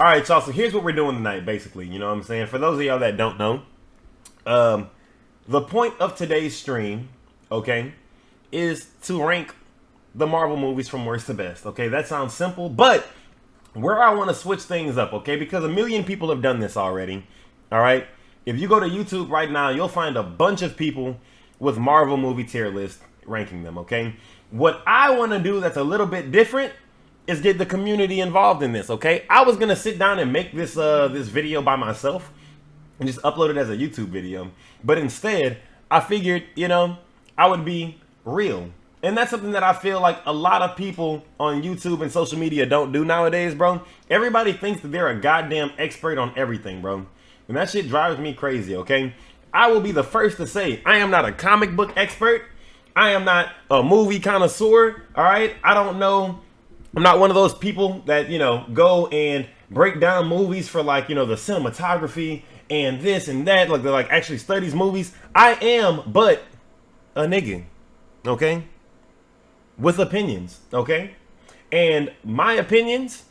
All right, y'all. So here's what we're doing tonight, basically. You know what I'm saying? For those of y'all that don't know, the point of today's stream, okay, is to rank the Marvel movies from worst to best. Okay, that sounds simple, but where I want to switch things up, okay, because a million people have done this already. All right, if you go to YouTube right now, you'll find a bunch of people with Marvel movie tier list ranking them. Okay, what I want to do that's a little bit different is get the community involved in this. Okay, I was gonna sit down and make this this video by myself and just upload it as a YouTube video, but instead I figured, you know, I would be real. And that's something that I feel like a lot of people on YouTube and social media don't do nowadays, bro. Everybody thinks that they're a goddamn expert on everything, bro. And that shit drives me crazy, okay? I will be the first to say I am not a comic book expert. I am not a movie connoisseur, all right? I don't know. I'm not one of those people that, you know, go and break down movies for, like, you know, the cinematography and this and that. Like, they're like actually studies movies. I am but a nigga, okay? With opinions, okay? And my opinions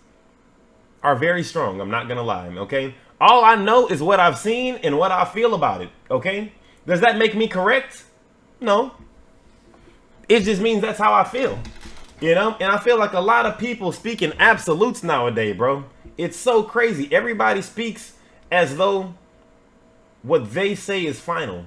are very strong. I'm not gonna lie, okay? All I know is what I've seen and what I feel about it, okay? Does that make me correct? No. It just means that's how I feel, you know? And I feel like a lot of people speak in absolutes nowadays, bro. It's so crazy. Everybody speaks as though what they say is final.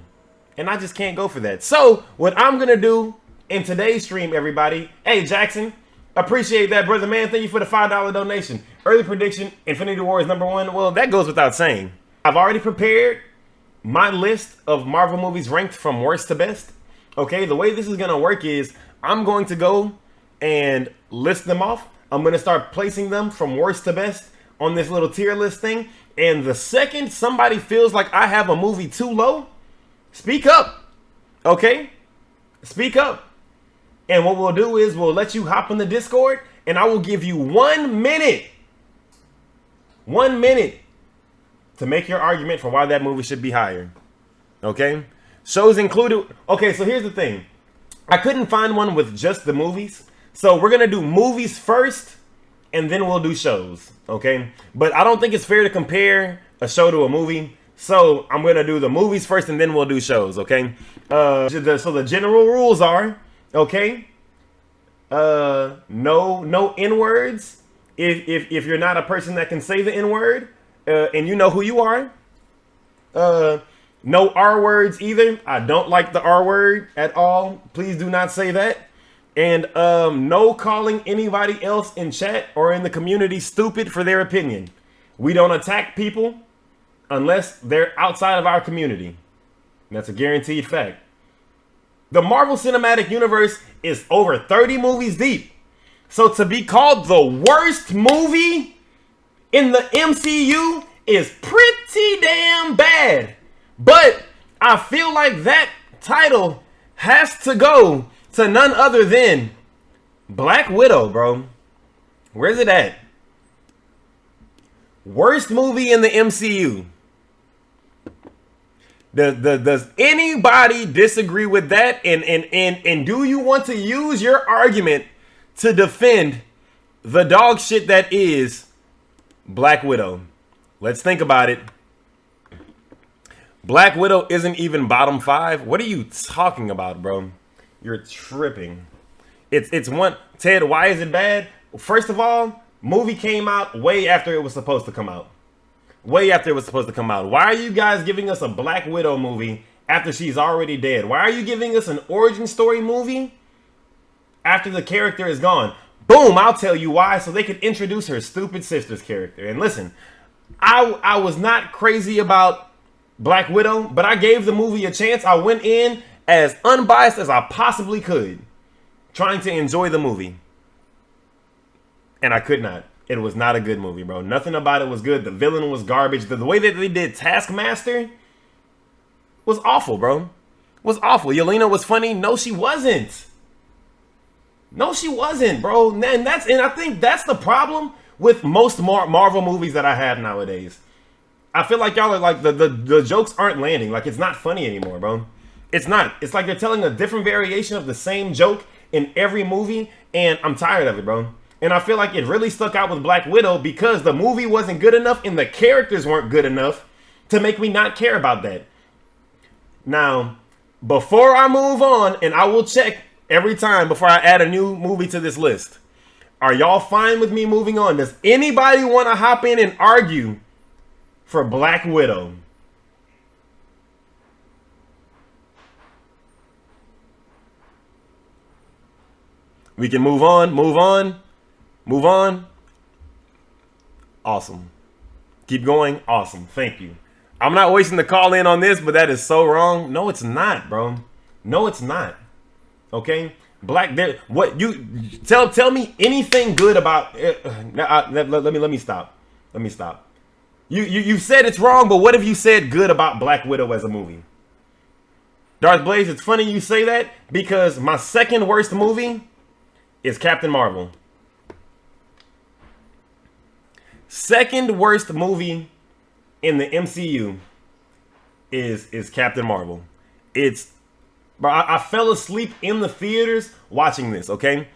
And I just can't go for that. So what I'm gonna do in today's stream, everybody. Hey, Jackson, appreciate that, brother, man. Thank you for the $5 donation. Early prediction, Infinity War is #1. Well, that goes without saying. I've already prepared my list of Marvel movies ranked from worst to best. Okay, the way this is going to work is I'm going to go and list them off. I'm going to start placing them from worst to best on this little tier list thing. And the second somebody feels like I have a movie too low, speak up. Okay? Speak up. And what we'll do is we'll let you hop in the Discord and I will give you 1 minute. 1 minute to make your argument for why that movie should be higher. Okay? Shows included. Okay, so here's the thing. I couldn't find one with just the movies. So we're going to do movies first and then we'll do shows. Okay? But I don't think it's fair to compare a show to a movie. So I'm going to do the movies first and then we'll do shows. Okay? So the general rules are, okay, no N-words if you're not a person that can say the N-word, and you know who you are. No R-words either. I don't like the R-word at all. Please do not say that. And no calling anybody else in chat or in the community stupid for their opinion. We don't attack people unless they're outside of our community. That's a guaranteed fact. The Marvel Cinematic Universe is over 30 movies deep. So to be called the worst movie in the MCU is pretty damn bad. But I feel like that title has to go to none other than Black Widow, bro. Where's it at? Worst movie in the MCU. Does anybody disagree with that? And do you want to use your argument to defend the dog shit that is Black Widow? Let's think about it. Black Widow isn't even bottom 5. What are you talking about, bro? You're tripping. It's one. Ted, why is it bad? First of all, movie came out way after it was supposed to come out. Way after it was supposed to come out. Why are you guys giving us a Black Widow movie after she's already dead? Why are you giving us an origin story movie after the character is gone? Boom, I'll tell you why. So they could introduce her stupid sister's character. And listen, I was not crazy about Black Widow, but I gave the movie a chance. I went in as unbiased as I possibly could, trying to enjoy the movie. And I could not. It was not a good movie, bro. Nothing about it was good. The villain was garbage. The way that they did Taskmaster was awful, bro. Was awful. Yelena was funny. No, she wasn't. No, she wasn't, bro. And I think that's the problem with most Marvel movies that I have nowadays. I feel like y'all are like, the jokes aren't landing. Like, it's not funny anymore, bro. It's not. It's like they're telling a different variation of the same joke in every movie, and I'm tired of it, bro. And I feel like it really stuck out with Black Widow because the movie wasn't good enough and the characters weren't good enough to make me not care about that. Now, before I move on, and I will check every time before I add a new movie to this list, are y'all fine with me moving on? Does anybody want to hop in and argue for Black Widow? We can move on, move on, move on. Awesome. Keep going. Awesome. Thank you. I'm not wasting the call in on this, but that is so wrong. No, it's not, bro. No, it's not. Okay? What you tell me anything good about let me stop. Let me stop. You said it's wrong, but what have you said good about Black Widow as a movie? Darth Blaze, it's funny you say that because my second worst movie is Captain Marvel. Second worst movie in the MCU is Captain Marvel. But I fell asleep in the theaters watching this, okay?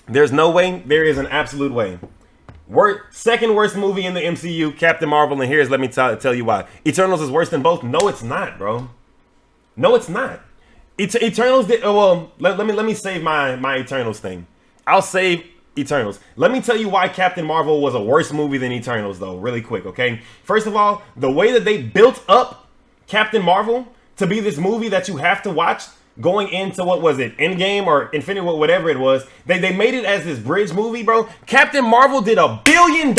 There's no way. There is an absolute way. Second worst movie in the MCU, Captain Marvel, and let me tell you why. Eternals is worse than both. No, it's not, bro. No, it's not. Eternals did. Well, let me save my Eternals thing. I'll save Eternals. Let me tell you why Captain Marvel was a worse movie than Eternals, though, really quick, okay? First of all, the way that they built up Captain Marvel to be this movie that you have to watch going into, what was it, Endgame or Infinity War, whatever it was, they made it as this bridge movie, bro. Captain Marvel did $1 billion.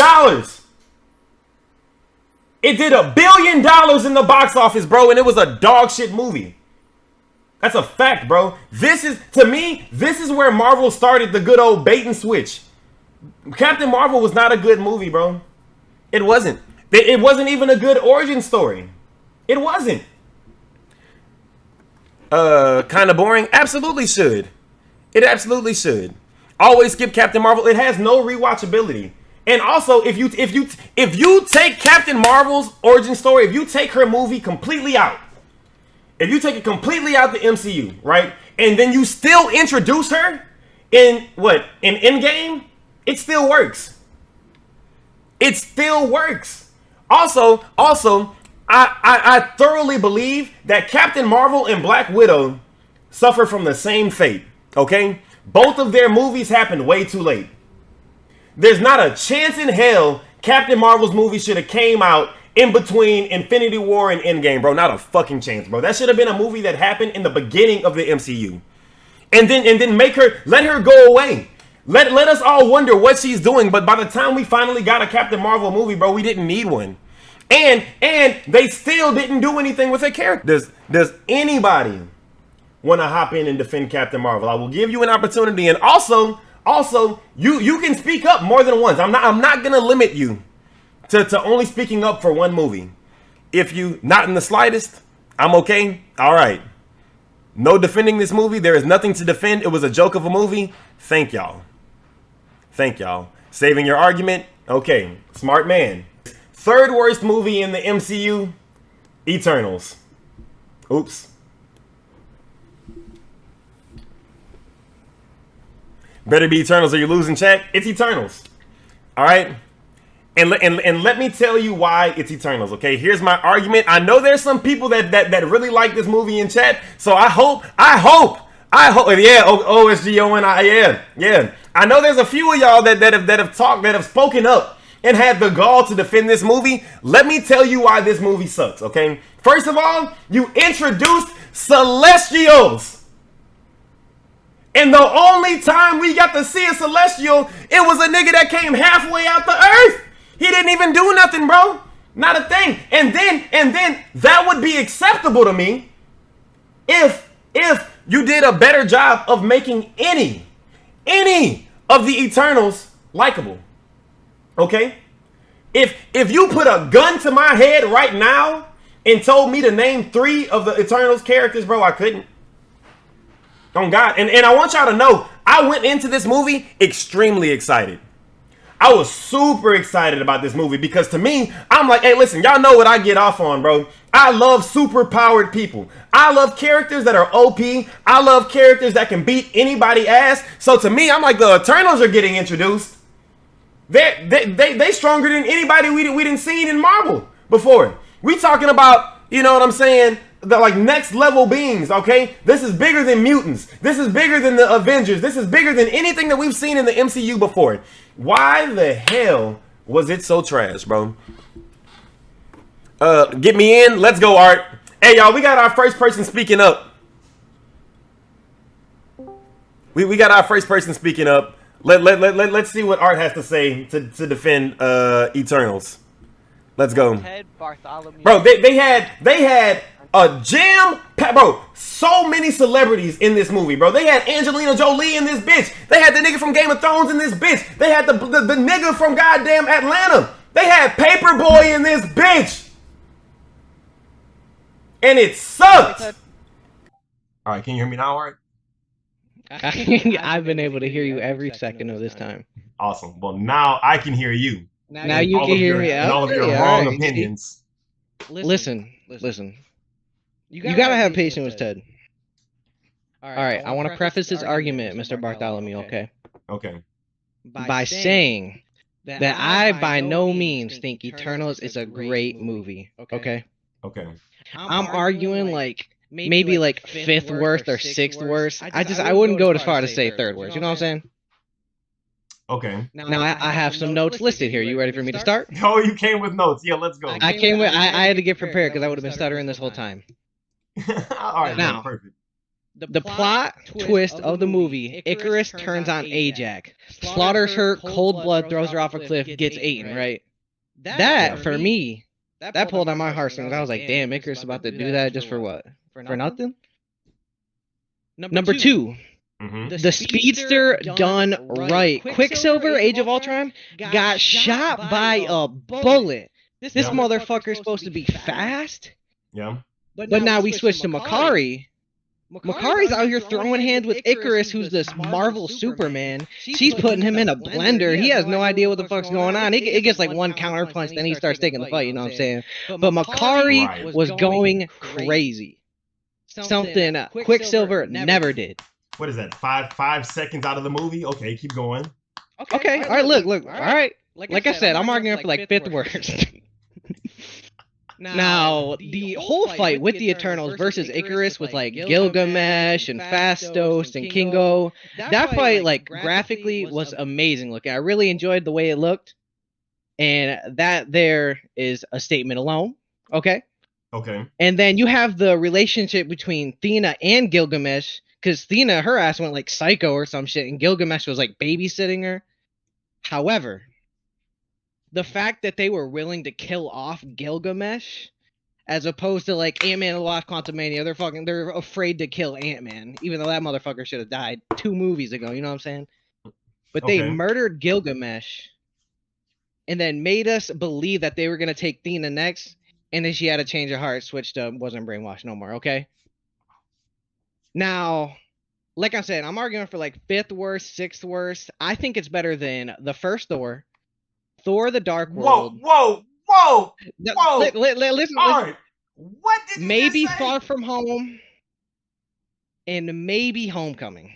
It did $1 billion in the box office, bro, and it was a dog shit movie. That's a fact, bro. To me, this is where Marvel started the good old bait and switch. Captain Marvel was not a good movie, bro. It wasn't. It wasn't even a good origin story. It wasn't. Kind of boring? Absolutely should. It absolutely should. Always skip Captain Marvel. It has no rewatchability. And also, if you take Captain Marvel's origin story, if you take her movie completely out, if you take it completely out the MCU, right, and then you still introduce her in Endgame, it still works. It still works. Also, I thoroughly believe that Captain Marvel and Black Widow suffer from the same fate, okay? Both of their movies happened way too late. There's not a chance in hell Captain Marvel's movie should have came out in between Infinity War and Endgame, bro. Not a fucking chance, bro. That should have been a movie that happened in the beginning of the MCU. And then let her go away. Let us all wonder what she's doing, but by the time we finally got a Captain Marvel movie, bro, we didn't need one. And they still didn't do anything with her character. Does anybody want to hop in and defend Captain Marvel? I will give you an opportunity. And also you can speak up more than once. I'm not gonna limit you to only speaking up for one movie. If you not in the slightest, I'm okay. All right. No defending this movie. There is nothing to defend. It was a joke of a movie. Thank y'all. Thank y'all. Saving your argument. Okay. Smart man. Third worst movie in the MCU, Eternals. Oops. Better be Eternals or you're losing, chat. It's Eternals. All right. And let me tell you why it's Eternals, okay? Here's my argument. I know there's some people that really like this movie in chat, so I hope, yeah, OSGONI, yeah. I know there's a few of y'all that have spoken up and had the gall to defend this movie. Let me tell you why this movie sucks, okay? First of all, you introduced Celestials. And the only time we got to see a Celestial, it was a nigga that came halfway out the earth. He didn't even do nothing, bro. Not a thing. And then that would be acceptable to me if you did a better job of making any of the Eternals likable. Okay? If you put a gun to my head right now and told me to name 3 of the Eternals characters, bro, I couldn't. Oh God. And I want y'all to know, I went into this movie extremely excited. I was super excited about this movie because to me, I'm like, hey, listen, y'all know what I get off on, bro. I love super powered people. I love characters that are OP. I love characters that can beat anybody ass. So to me, I'm like, the Eternals are getting introduced. They stronger than anybody we didn't seen in Marvel before. We talking about, you know what I'm saying, the like next level beings, okay? This is bigger than mutants. This is bigger than the Avengers. This is bigger than anything that we've seen in the MCU before. Why the hell was it so trash, bro? Get me in. Let's go, Art. Hey, y'all, we got our first person speaking up. We got our first person speaking up. Let's see what Art has to say to defend Eternals. Let's go. Ted Bartholomew. Bro, they had a jam, bro. So many celebrities in this movie, bro. They had Angelina Jolie in this bitch. They had the nigga from Game of Thrones in this bitch. They had the nigga from goddamn Atlanta. They had Paperboy in this bitch. And it sucked. All right, can you hear me now, Art? I've been able to hear you every second of this time. Awesome. Well, now I can hear you. Now you can hear me. And all of your wrong opinions. Listen. You gotta have patience with Ted. All right, I want to preface this argument, Mr. Bartholomew, okay? Okay. By saying that I by no means think Eternals is a great movie, okay? Okay. I'm arguing like maybe like fifth worst or sixth worst. I wouldn't go as far to say third worst. You know what I'm saying? Okay. Now I have some notes listed here. You ready for me to start? Oh, you came with notes. Yeah, let's go. I came with. I had to get prepared because I would have been stuttering this whole time. All right. Now, perfect. The plot twist of the movie: Icarus turns on Ajax, slaughters her, cold blood, throws her off a cliff, gets eaten. Right? That for me, that pulled on my heartstrings. I was like, damn, Icarus about to do that just for what? For nothing? Number two. Mm-hmm. The speedster done right. Quicksilver, Age of Ultron, got shot by a bullet. This motherfucker's supposed to be fast. Yeah. But now we switch to Makari. Makari's out here throwing hands with Icarus, who's this Marvel Superman. She's putting him in a blender. He has no idea what the fuck's going on. It gets like one counter punch, then he starts taking the fight, you know what I'm saying? But Makari was going crazy. Something Quicksilver never did. What is that? 5 seconds out of the movie? Okay, keep going. Okay, all right, look. All right. Like I said, I'm arguing for like fifth worst. Now, the whole fight with the Eternals versus Icarus with like Gilgamesh and Phastos and Kingo, that fight like graphically was amazing looking. I really enjoyed the way it looked. And that there is a statement alone. Okay. Okay. And then you have the relationship between Thena and Gilgamesh. Because Thena, her ass went like psycho or some shit, and Gilgamesh was like babysitting her. However, the fact that they were willing to kill off Gilgamesh, as opposed to like Ant-Man and the Wasp: Quantumania, they're afraid to kill Ant-Man, even though that motherfucker should have died 2 movies ago. You know what I'm saying? But they murdered Gilgamesh, and then made us believe that they were gonna take Thena next, and then she had a change of heart, switched to wasn't brainwashed no more. Okay. Now, like I said, I'm arguing for like fifth worst, sixth worst. I think it's better than the first Thor, Thor: The Dark World. Whoa! Listen. All right. What did you maybe just say? Far From Home, and maybe Homecoming.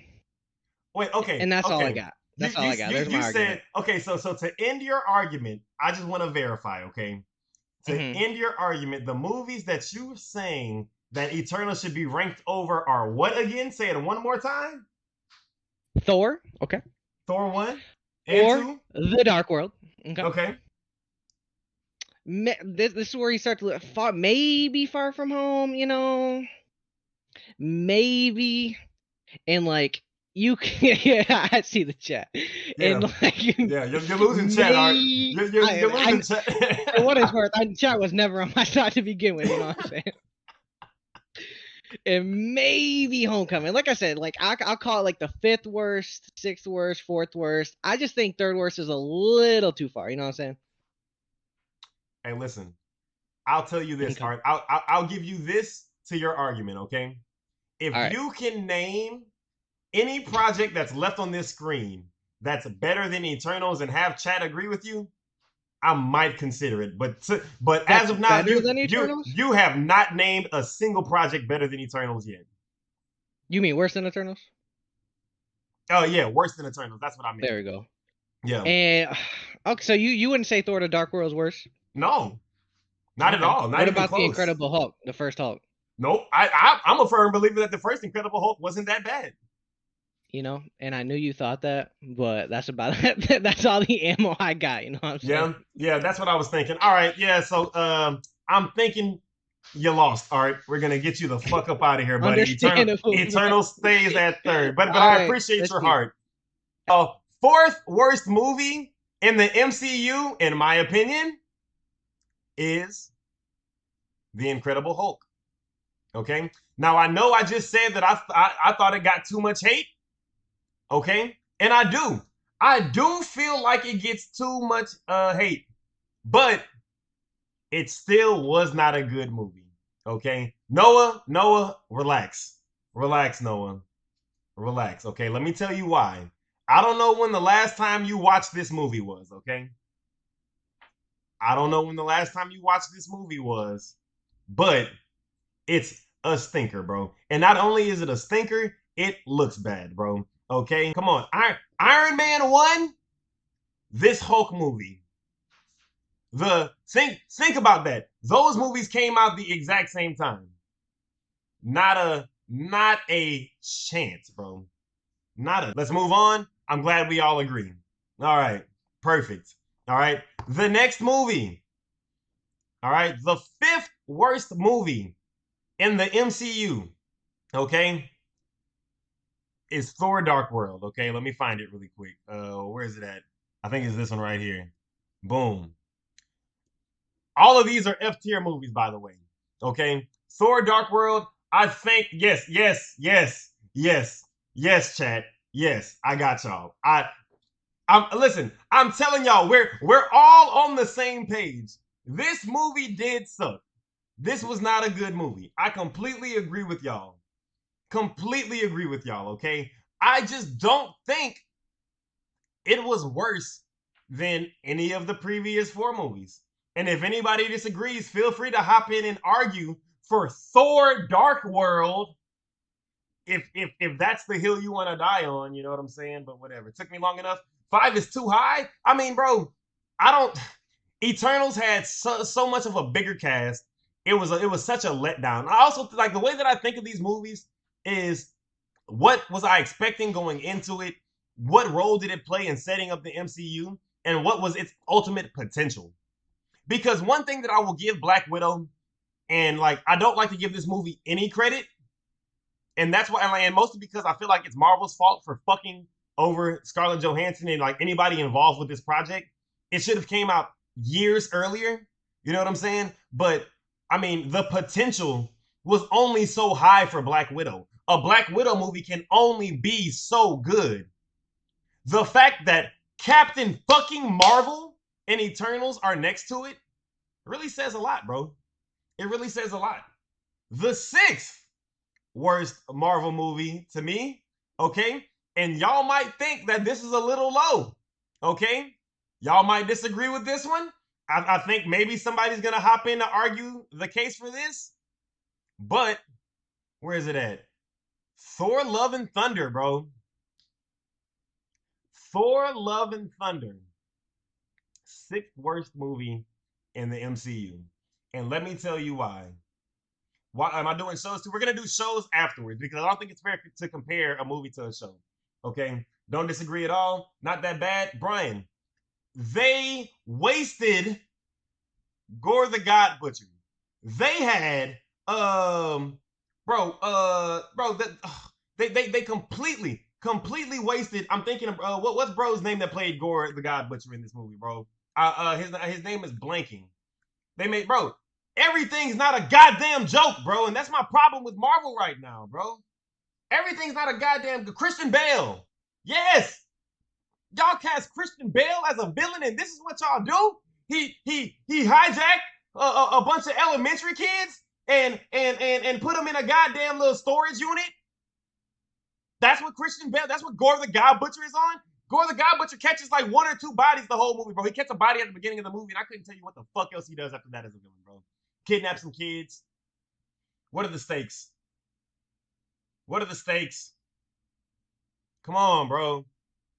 Wait, okay. And that's all I got. That's all I got. There's my argument. Okay, so to end your argument, I just want to verify, okay? To end your argument, the movies that you're saying that Eternal should be ranked over are what again? Say it one more time. Thor. Okay. Thor 1 and 2. The Dark World. Okay. This is where you start to look maybe Far From Home, you know. Maybe. And like you can, yeah, I see the chat. Yeah. And like you're losing chat, Art. You're losing chat. For what it's worth, chat was never on my side to begin with, you know what I'm saying? And maybe Homecoming. Like I said, like I'll call it like the fifth worst, sixth worst, fourth worst. I just think third worst is a little too far. You know what I'm saying? Hey, listen. I'll tell you this, Art. I'll give you this to your argument, okay? If you can name any project that's left on this screen that's better than Eternals and have chat agree with you, I might consider it. But as That's of now, better than Eternals? you have not named a single project better than Eternals yet. You mean worse than Eternals? Oh yeah, worse than Eternals. That's what I meant. There we go. Yeah. And okay, so you wouldn't say Thor: The Dark World is worse? No, not at Okay. all. Not What even about the close. Incredible Hulk, the first Hulk? Nope. I'm a firm believer that the first Incredible Hulk wasn't that bad. You know, and I knew you thought that, but that's about it. That's all the ammo I got. You know what I'm saying? Yeah, that's what I was thinking. All right, yeah. So I'm thinking you lost. All right, we're gonna get you the fuck up out of here, buddy. Understandable, bro. Eternal stays at third, but All I right, appreciate let's your see. heart. Fourth worst movie in the MCU, in my opinion, is The Incredible Hulk. Okay. Now I know I just said that I thought it got too much hate. Okay, and I do feel like it gets too much hate, but it still was not a good movie. Okay, Noah, relax, relax, Noah, relax. Okay, let me tell you why. I don't know when the last time you watched this movie was. Okay, I don't know when the last time you watched this movie was, but it's a stinker, bro. And not only is it a stinker, it looks bad, bro. Okay, come on, Iron Man 1, this Hulk movie. Think about that. Those movies came out the exact same time. Not a chance, bro. Not a. Let's move on. I'm glad we all agree. All right, perfect. All right, the next movie. All right, the fifth worst movie in the MCU. Okay, is Thor: Dark World. Okay, let me find it really quick. Where is it at? I think it's this one right here. Boom. All of these are F tier movies, by the way. Okay. Thor: Dark World. I think yes, chat. Yes, I got y'all. I'm listen. I'm telling y'all, we're all on the same page. This movie did suck. This was not a good movie. I completely agree with y'all. Completely agree with y'all. Okay. I just don't think it was worse than any of the previous four movies. And if anybody disagrees, feel free to hop in and argue for Thor: Dark World. If that's the hill you want to die on, you know what I'm saying? But whatever. It took me long enough. 5 is too high. I mean, bro, I don't. Eternals had so much of a bigger cast. It was such a letdown. I also like the way that I think of these movies is what was I expecting going into it? What role did it play in setting up the MCU? And what was its ultimate potential? Because one thing that I will give Black Widow, and like I don't like to give this movie any credit, and that's why, and mostly because I feel like it's Marvel's fault for fucking over Scarlett Johansson and like anybody involved with this project. It should have came out years earlier. You know what I'm saying? But I mean, the potential was only so high for Black Widow. A Black Widow movie can only be so good. The fact that Captain fucking Marvel and Eternals are next to it really says a lot, bro. It really says a lot. The sixth worst Marvel movie to me, okay? And y'all might think that this is a little low, okay? Y'all might disagree with this one. I think maybe somebody's gonna hop in to argue the case for this, but where is it at? Thor: Love and Thunder, bro. Thor: Love and Thunder, sixth worst movie in the MCU, and let me tell you why. Why am I doing shows too? We're gonna do shows afterwards because I don't think it's fair to compare a movie to a show. Okay, don't disagree at all. Not that bad, Brian. They wasted Gore the God Butcher. They had they completely wasted. I'm thinking of what's bro's name that played Gore the God Butcher in this movie, bro. His name is blanking. They made bro. Everything's not a goddamn joke, bro, and that's my problem with Marvel right now, bro. Everything's not a goddamn Christian Bale. Yes, y'all cast Christian Bale as a villain, and this is what y'all do. He hijacked a bunch of elementary kids and put them in a goddamn little storage unit. That's what Christian Bale. That's what Gore the God Butcher is on. Gore the God Butcher catches like 1 or 2 bodies the whole movie, bro. He catches a body at the beginning of the movie, and I couldn't tell you what the fuck else he does after that as a villain, bro. Kidnap some kids. What are the stakes? What are the stakes? Come on, bro.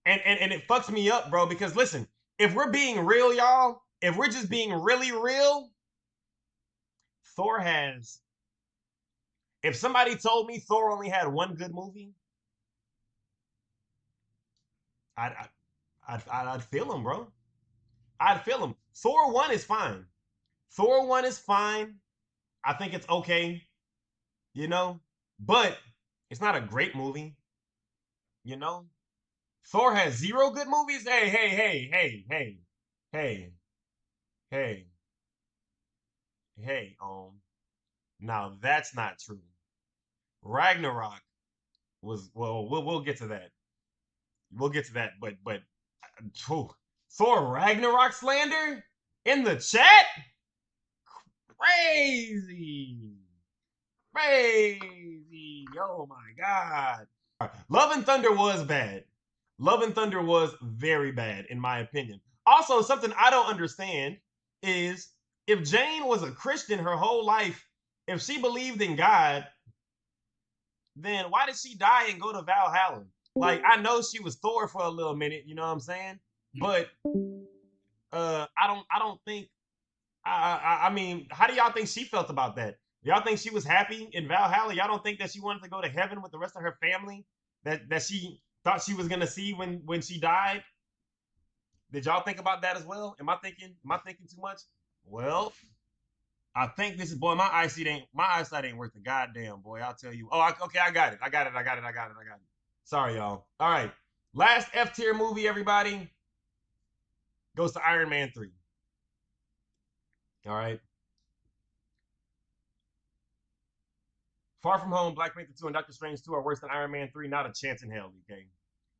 And it fucks me up, bro, because listen, if we're being real, y'all, if we're just being really real, Thor has. If somebody told me Thor only had one good movie, I'd feel him, bro. I'd feel him. Thor 1 is fine. Thor 1 is fine. I think it's okay, you know, but it's not a great movie, you know. Thor has 0 good movies. Hey, hey, hey, hey, hey, hey, hey, hey. Now that's not true. Ragnarok was well. We'll get to that. We'll get to that. But Thor Ragnarok slander in the chat. Crazy. Crazy. Oh my God. Love and Thunder was bad. Love and Thunder was very bad, in my opinion. Also, something I don't understand is if Jane was a Christian her whole life, if she believed in God, then why did she die and go to Valhalla? Like, I know she was Thor for a little minute, you know what I'm saying? But I don't think I mean, how do y'all think she felt about that? Y'all think she was happy in Valhalla? Y'all don't think that she wanted to go to heaven with the rest of her family that she thought she was gonna see when she died? Did y'all think about that as well? Am I thinking too much? Well, I think this is boy. My eyesight ain't worth the goddamn boy. I'll tell you. Oh, okay, I got it. I got it. Sorry, y'all. All right, last F tier movie, everybody, goes to Iron Man 3. All right. Far From Home, Black Panther 2, and Doctor Strange 2 are worse than Iron Man 3. Not a chance in hell, okay?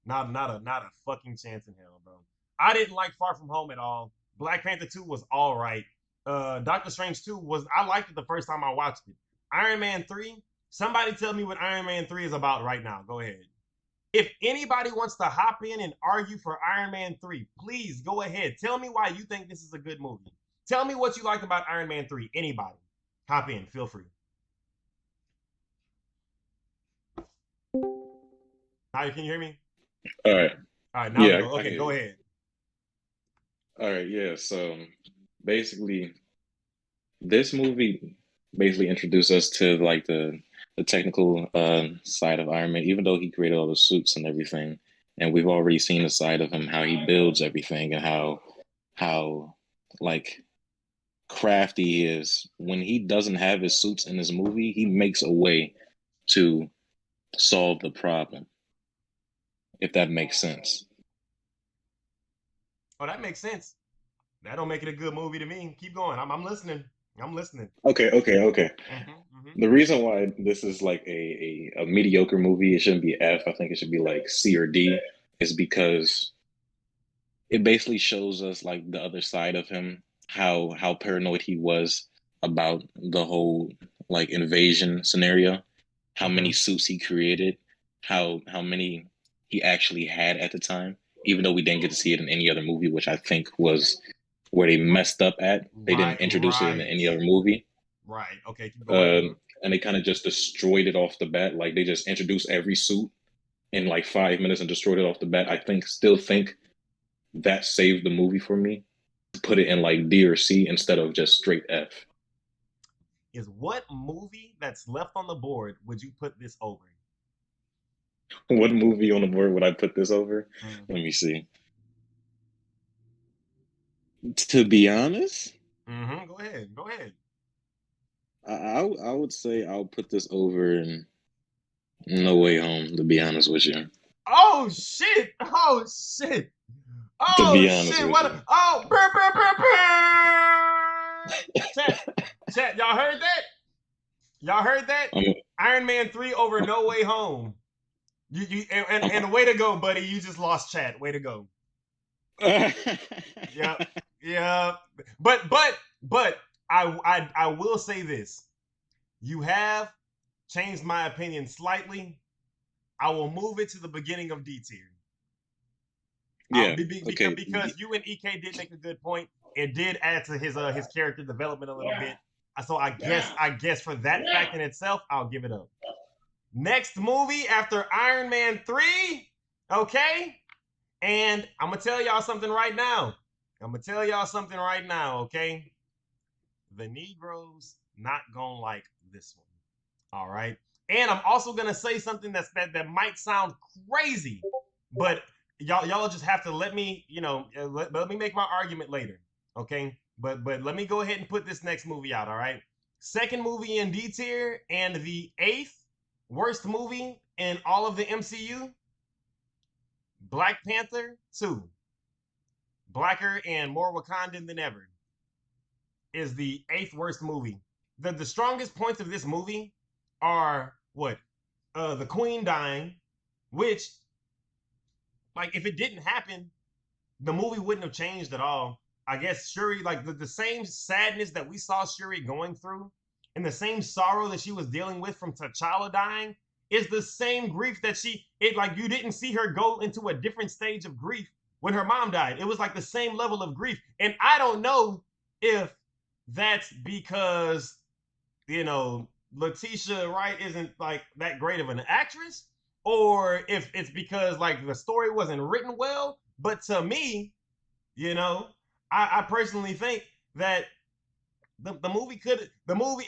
Not a fucking chance in hell, bro. I didn't like Far From Home at all. Black Panther 2 was all right. Doctor Strange 2 was, I liked it the first time I watched it. Iron Man 3, somebody tell me what Iron Man 3 is about right now. Go ahead. If anybody wants to hop in and argue for Iron Man 3, please go ahead. Tell me why you think this is a good movie. Tell me what you liked about Iron Man 3. Anybody. Hop in. Feel free. Now, can you hear me? All right. All right, now Yeah, we go. Okay, go ahead. All right. Yeah. So basically, this movie basically introduced us to like the technical side of Iron Man, even though he created all the suits and everything. And we've already seen the side of him, how he builds everything and how like crafty he is. When he doesn't have his suits in his movie, he makes a way to solve the problem, if that makes sense. Oh, that makes sense. That don't make it a good movie to me. Keep going. I'm listening. I'm listening. Okay. The reason why this is like a mediocre movie, it shouldn't be F. I think it should be like C or D, is because it basically shows us like the other side of him, how paranoid he was about the whole like invasion scenario, how many suits he created, how many he actually had at the time, even though we didn't get to see it in any other movie, which I think was where they messed up at. They didn't introduce it in any other movie. Right. Okay. Keep going. And they kind of just destroyed it off the bat. Like they just introduced every suit in like 5 minutes and destroyed it off the bat. I still think that saved the movie for me. Put it in like D or C instead of just straight F. Is what movie that's left on the board would you put this over? What movie on the board would I put this over? Let me see. To be honest, go ahead. Go ahead. I would say I'll put this over in No Way Home. To be honest with you. Oh shit! Oh shit! To be honest shit! with you. Oh! Chat! Y'all heard that? Y'all heard that? Iron Man 3 over No Way Home. And way to go, buddy. You just lost chat. Way to go. Yeah. But I will say this. You have changed my opinion slightly. I will move it to the beginning of D tier. Yeah. Okay. Because you and EK did make a good point. It did add to his character development a little bit. So I guess for that fact in itself, I'll give it up. Next movie after Iron Man 3, okay? And I'm gonna tell y'all something right now. Okay? The Negroes not gonna like this one. All right. And I'm also gonna say something that might sound crazy, but y'all just have to let me, let me make my argument later. Okay. But let me go ahead and put this next movie out. All right. Second movie in D tier and the eighth worst movie in all of the MCU, Black Panther 2. Blacker and more Wakandan than ever is the eighth worst movie. The strongest points of this movie are what? The Queen dying, which, like, if it didn't happen, the movie wouldn't have changed at all. I guess Shuri, like the same sadness that we saw Shuri going through, and the same sorrow that she was dealing with from T'Challa dying, is the same grief that like you didn't see her go into a different stage of grief when her mom died. It was like the same level of grief. And I don't know if that's because, Letitia Wright isn't like that great of an actress, or if it's because like the story wasn't written well. But to me, I personally think that the movie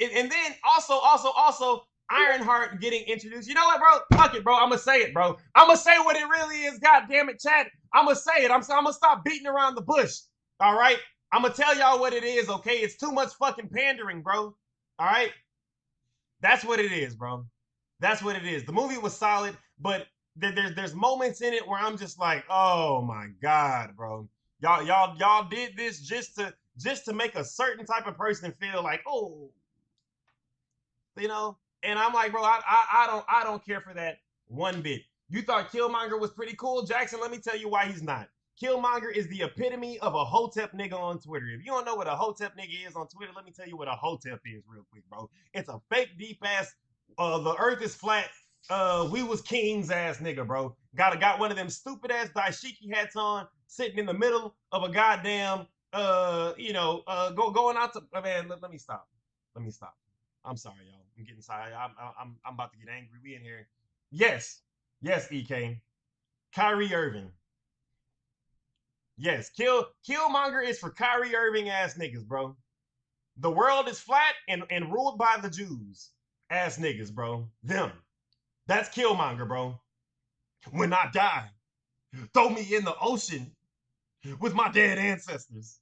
and then also Ironheart getting introduced. You know what, bro? Fuck it, bro. I'm gonna say it, bro. I'm gonna say what it really is. God damn it, Chad. I'm gonna say it. I'm gonna stop beating around the bush. All right. I'm gonna tell y'all what it is. Okay, it's too much fucking pandering, bro. All right. That's what it is, bro. That's what it is. The movie was solid, but there's moments in it where I'm just like, oh my god, bro. Y'all did this just to make a certain type of person feel like, oh, And I'm like, bro, I don't care for that one bit. You thought Killmonger was pretty cool, Jackson? Let me tell you why he's not. Killmonger is the epitome of a hotep nigga on Twitter. If you don't know what a hotep nigga is on Twitter, let me tell you what a hotep is real quick, bro. It's a fake deep ass, the earth is flat, we was kings ass nigga, bro. Got one of them stupid ass dashiki hats on, sitting in the middle of a goddamn, going out to, man, let me stop. Let me stop. I'm sorry, y'all. I'm getting tired. I'm about to get angry. We in here. Yes, EK. Kyrie Irving. Yes, Killmonger is for Kyrie Irving ass niggas, bro. The world is flat and ruled by the Jews ass niggas, bro. Them. That's Killmonger, bro. When I die, throw me in the ocean with my dead ancestors.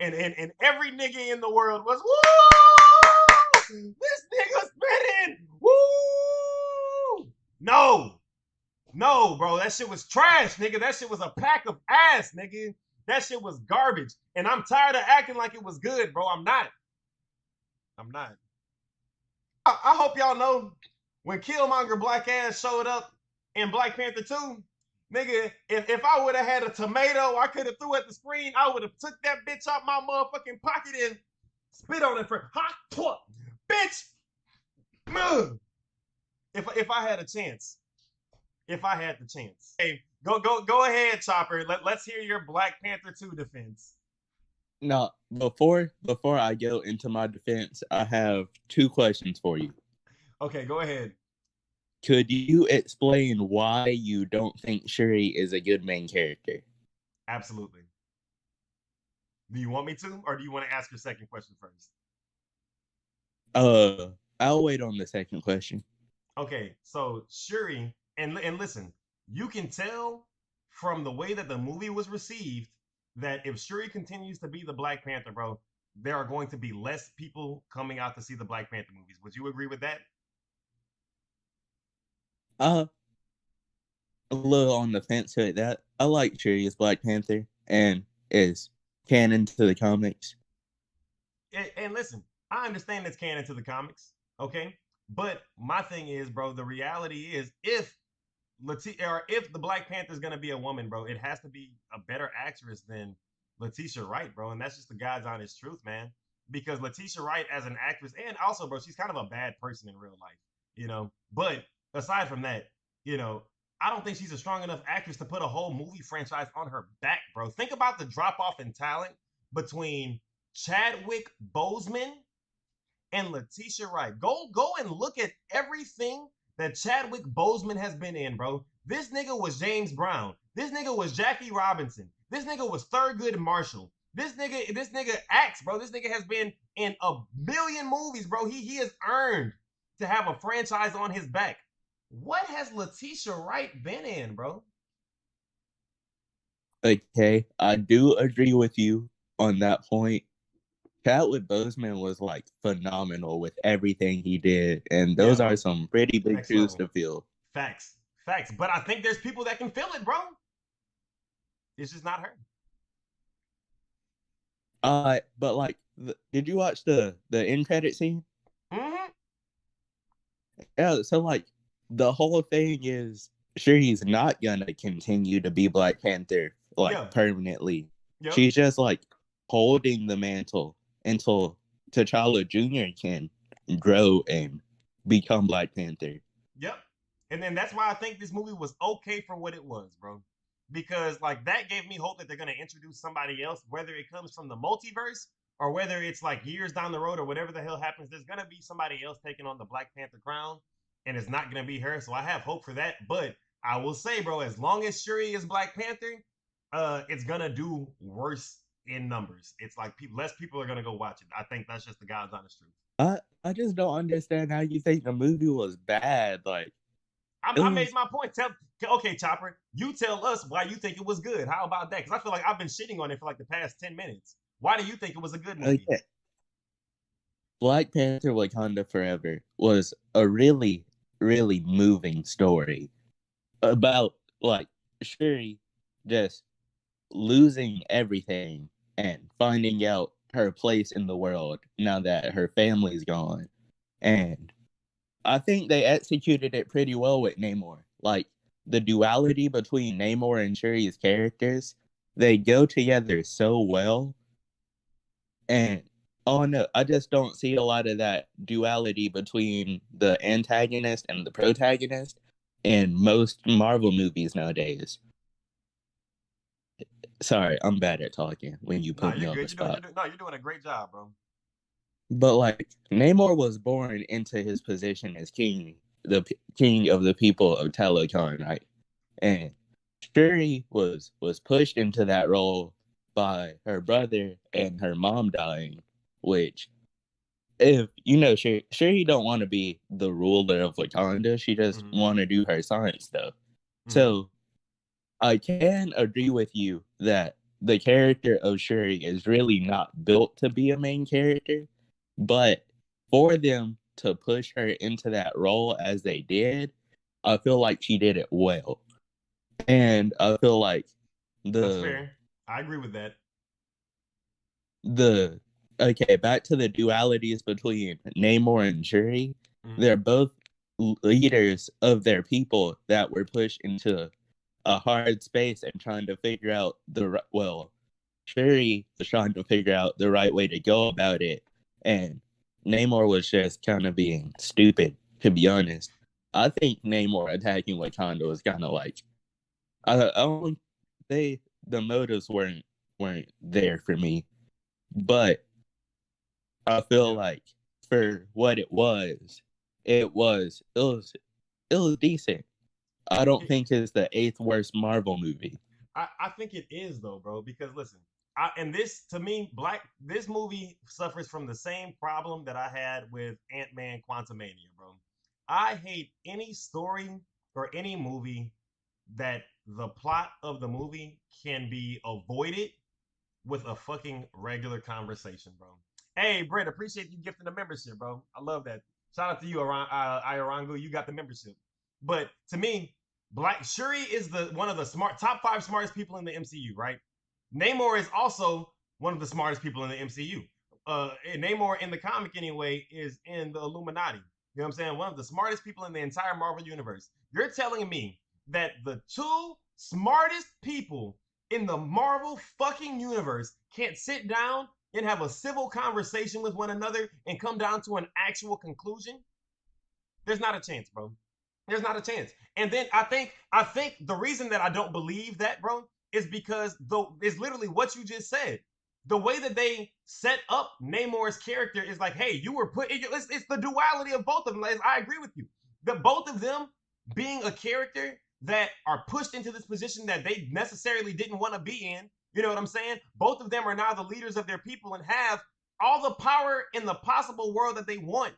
And every nigga in the world was, woo! This nigga's spinning! Woo! No, bro, that shit was trash, nigga. That shit was a pack of ass, nigga. That shit was garbage. And I'm tired of acting like it was good, bro. I'm not. I hope y'all know when Killmonger black ass showed up in Black Panther 2, nigga, if I would have had a tomato I could have threw at the screen, I would have took that bitch out my motherfucking pocket and spit on it for hot talk. Bitch! If I had a chance. If I had the chance. Hey, go ahead, Chopper. Let's hear your Black Panther 2 defense. No, before I go into my defense, I have 2 questions for you. Okay, go ahead. Could you explain why you don't think Shuri is a good main character? Absolutely. Do you want me to, or do you want to ask your second question first? I'll wait on the second question. Okay, so Shuri, and listen, you can tell from the way that the movie was received that if Shuri continues to be the Black Panther, bro, there are going to be less people coming out to see the Black Panther movies. Would you agree with that? A little on the fence with that. I like Shuri as Black Panther and is canon to the comics. And listen, I understand it's canon to the comics, okay? But my thing is, bro, the reality is if the Black Panther is gonna be a woman, bro, it has to be a better actress than Letitia Wright, bro, and that's just the God's honest truth, man. Because Letitia Wright as an actress, and also, bro, she's kind of a bad person in real life, But aside from that, I don't think she's a strong enough actress to put a whole movie franchise on her back, bro. Think about the drop off in talent between Chadwick Boseman and Letitia Wright. Go and look at everything that Chadwick Boseman has been in, bro. This nigga was James Brown. This nigga was Jackie Robinson. This nigga was Thurgood Marshall. This nigga acts, bro. This nigga has been in a million movies, bro. He has earned to have a franchise on his back. What has Letitia Wright been in, bro? Okay, I do agree with you on that point. Chadwick Boseman was like phenomenal with everything he did, and those are some pretty big shoes to fill. Facts. But I think there's people that can fill it, bro. It's just not her. But like, did you watch the end credit scene? Mm-hmm. Yeah. So like, the whole thing is Shuri's not gonna continue to be Black Panther permanently. Yep. She's just like holding the mantle until T'Challa Jr. can grow and become Black Panther. Yep. And then that's why I think this movie was okay for what it was, bro. Because like that gave me hope that they're gonna introduce somebody else, whether it comes from the multiverse or whether it's like years down the road or whatever the hell happens. There's gonna be somebody else taking on the Black Panther crown, and it's not gonna be her. So I have hope for that. But I will say, bro, as long as Shuri is Black Panther, it's gonna do worse in numbers. It's like less people are gonna go watch it. I think that's just the God's honest truth. I just don't understand how you think the movie was bad. Like, I made my point. Okay, Chopper, you tell us why you think it was good. How about that? Because I feel like I've been shitting on it for like the past 10 minutes. Why do you think it was a good movie? Okay. Black Panther Wakanda Forever was a really, really moving story about like Shuri just losing everything and finding out her place in the world now that her family's gone. And I think they executed it pretty well with Namor. Like, the duality between Namor and Shuri's characters, they go together so well. And oh no, I just don't see a lot of that duality between the antagonist and the protagonist in most Marvel movies nowadays. Sorry, I'm bad at talking when you put me on the spot. You're doing a great job, bro. But like, Namor was born into his position as king, the king of the people of Talokan, right? And Shuri was pushed into that role by her brother and her mom dying, which, if you know, Shuri don't want to be the ruler of Wakanda. She just want to do her science stuff. So I can agree with you that the character of Shuri is really not built to be a main character, but for them to push her into that role as they did, I feel like she did it well. And I feel like that's fair. I agree with that. Okay, back to the dualities between Namor and Shuri. They're both leaders of their people that were pushed into a hard space and trying to figure out Shuri was trying to figure out the right way to go about it, and Namor was just kind of being stupid, to be honest. I think Namor attacking Wakanda was kind of like, the motives weren't there for me, but I feel like for what it was decent. I don't think it's the 8th worst Marvel movie. I think it is though, bro, because listen, this movie suffers from the same problem that I had with Ant-Man Quantumania, bro. I hate any story or any movie that the plot of the movie can be avoided with a fucking regular conversation, bro. Hey, Brett, appreciate you gifting the membership, bro. I love that. Shout out to you, Iorangu. You got the membership. But to me, Shuri is one of the top 5 smartest people in the MCU, right? Namor is also one of the smartest people in the MCU. Namor in the comic anyway is in the Illuminati. You know what I'm saying? One of the smartest people in the entire Marvel universe. You're telling me that the 2 smartest people in the Marvel fucking universe can't sit down and have a civil conversation with one another and come down to an actual conclusion? There's not a chance, bro. There's not a chance. And then I think the reason that I don't believe that, bro, is because it's literally what you just said. The way that they set up Namor's character is like, hey, you were put. It's the duality of both of them. Like, I agree with you. The both of them being a character that are pushed into this position that they necessarily didn't want to be in. You know what I'm saying? Both of them are now the leaders of their people and have all the power in the possible world that they want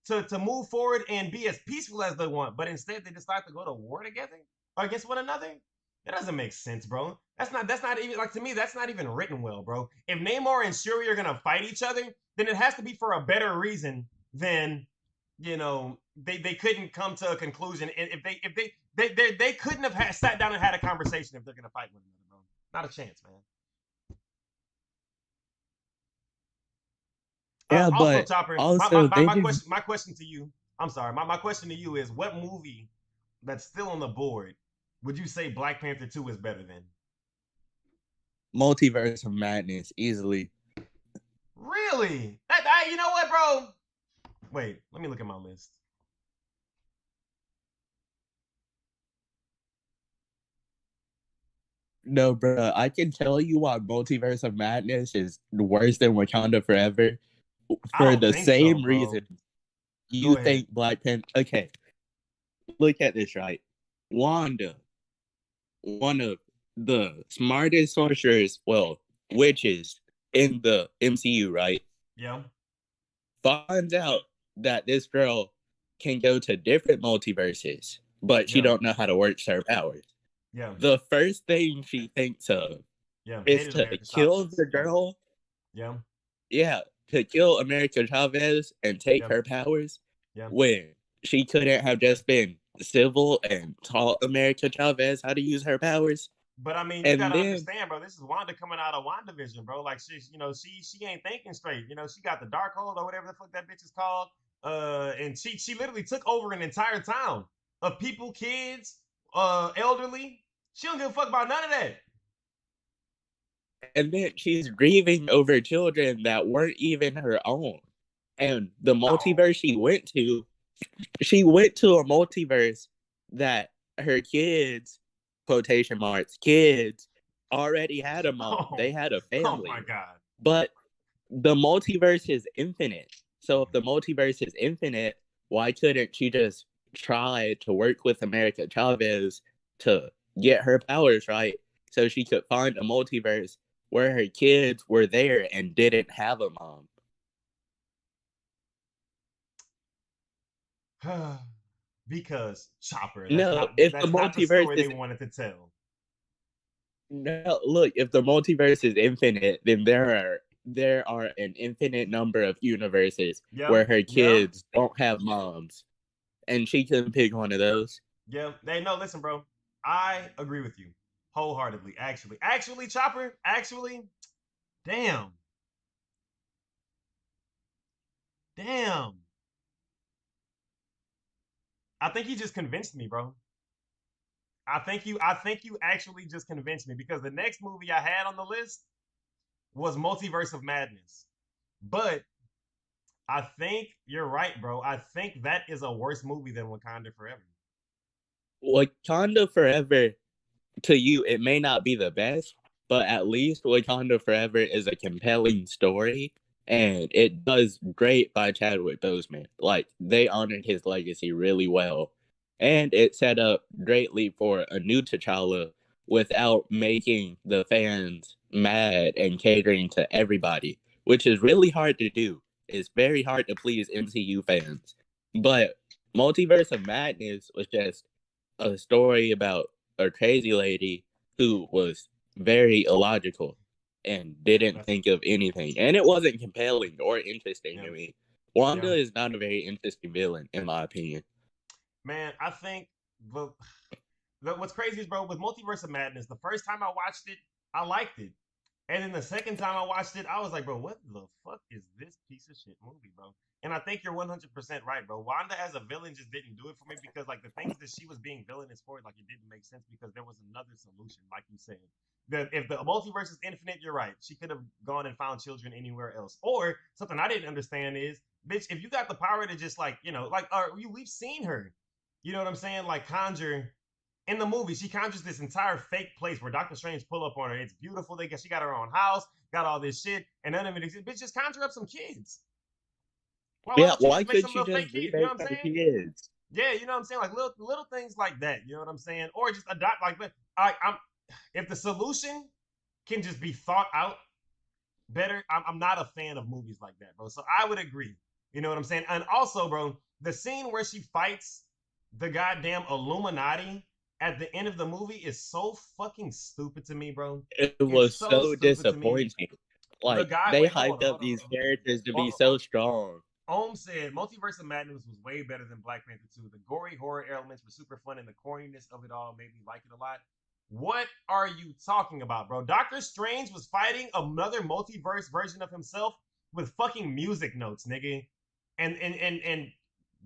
to move forward and be as peaceful as they want, but instead they decide to go to war together or against one another. That doesn't make sense, bro. That's not even like to me. That's not even written well, bro. If Namor and Shuri are gonna fight each other, then it has to be for a better reason than they couldn't come to a conclusion. And if they couldn't have sat down and had a conversation if they're gonna fight one another, bro. Not a chance, man. Yeah, Also, but Chopper, also they didn't. my question to you, I'm sorry, my question to you is what movie that's still on the board would you say Black Panther 2 is better than? Multiverse of Madness easily. Really? You know what, bro? Wait, let me look at my list. No, bro, I can tell you why Multiverse of Madness is worse than Wakanda Forever I for don't the think so, same bro. reason. Go You ahead. think Black Panther? Okay, look at this, right? Wanda, one of the smartest sorcerers, well, witches in the MCU, right? Yeah. Finds out that this girl can go to different multiverses, but she Yeah. don't know how to work her powers. Yeah. The first thing she thinks of Yeah. is Hated to America kill Chavez. the girl. Yeah. Yeah, to kill America Chavez and take Yeah. her powers Yeah. when she couldn't have just been civil and taught America Chavez how to use her powers. But I mean, you And gotta then, understand, bro. This is Wanda coming out of WandaVision, bro. Like she ain't thinking straight. She got the dark hold or whatever the fuck that bitch is called. And she literally took over an entire town of people, kids, elderly. She don't give a fuck about none of that. and then she's grieving over children that weren't even her own. And the No. multiverse she went to a multiverse that her kids, quotation marks, kids, already had a mom. Oh, They had a oh my family. god. But the multiverse is infinite. So if the multiverse is infinite, why couldn't she just try to work with America Chavez to get her powers right so she could find a multiverse where her kids were there and didn't have a mom? Because Chopper, that's No, not if the that's not the multiverse story they is wanted to tell. no look, if the multiverse is infinite, then there are an infinite number of universes Yeah, where her yeah, kids don't have moms, and she can pick one of those. yeah. They know. Listen, bro. I agree with you wholeheartedly. Actually, Chopper. Actually, damn, damn. I think you just convinced me, bro. I think you actually just convinced me because the next movie I had on the list was Multiverse of Madness. But I think you're right, bro. I think that is a worse movie than Wakanda Forever. Wakanda Forever, to you, it may not be the best, but at least Wakanda Forever is a compelling story, and it does great by Chadwick Boseman. Like, they honored his legacy really well, and it set up greatly for a new T'Challa without making the fans mad and catering to everybody, which is really hard to do. It's very hard to please MCU fans. But Multiverse of Madness was just a story about a crazy lady who was very illogical and didn't That's think of anything. And it wasn't compelling or interesting yeah, to me. yeah. Wanda is not a very interesting villain, in my opinion. Man, I think the what's crazy is, bro, with Multiverse of Madness, the first time I watched it, I liked it. And then the second time I watched it, I was like, bro, what the fuck is this piece of shit movie, bro? And I think you're 100% right, bro. Wanda as a villain just didn't do it for me because, like, the things that she was being villainous for, like, it didn't make sense because there was another solution, like you said. If the multiverse is infinite, you're right. She could have gone and found children anywhere else. Or something I didn't understand is, bitch, if you got the power to just, like, we've seen her, you know what I'm saying? Like conjure in the movie, she conjures this entire fake place where Doctor Strange pull up on her. It's beautiful. She got her own house, got all this shit, and none of it exists. Bitch, just conjure up some kids. Why Yeah, don't you why just make could some you little just fake kids? You know remake what I'm her saying? kids? Yeah, you know what I'm saying? Like little things like that. You know what I'm saying? Or just adopt like that. I'm if the solution can just be thought out better, I'm not a fan of movies like that, bro. So I would agree. You know what I'm saying? And also, bro, the scene where she fights the goddamn Illuminati at the end of the movie is so fucking stupid to me, bro. It It's was so so stupid to me. disappointing. The Like guy, they wait, hold hyped on, up hold on, these hold on. characters to be Hold so on. strong. Ohm said Multiverse of Madness was way better than Black Panther 2. The gory horror elements were super fun, and the corniness of it all made me like it a lot. What are you talking about, bro? Doctor Strange was fighting another multiverse version of himself with fucking music notes, nigga. And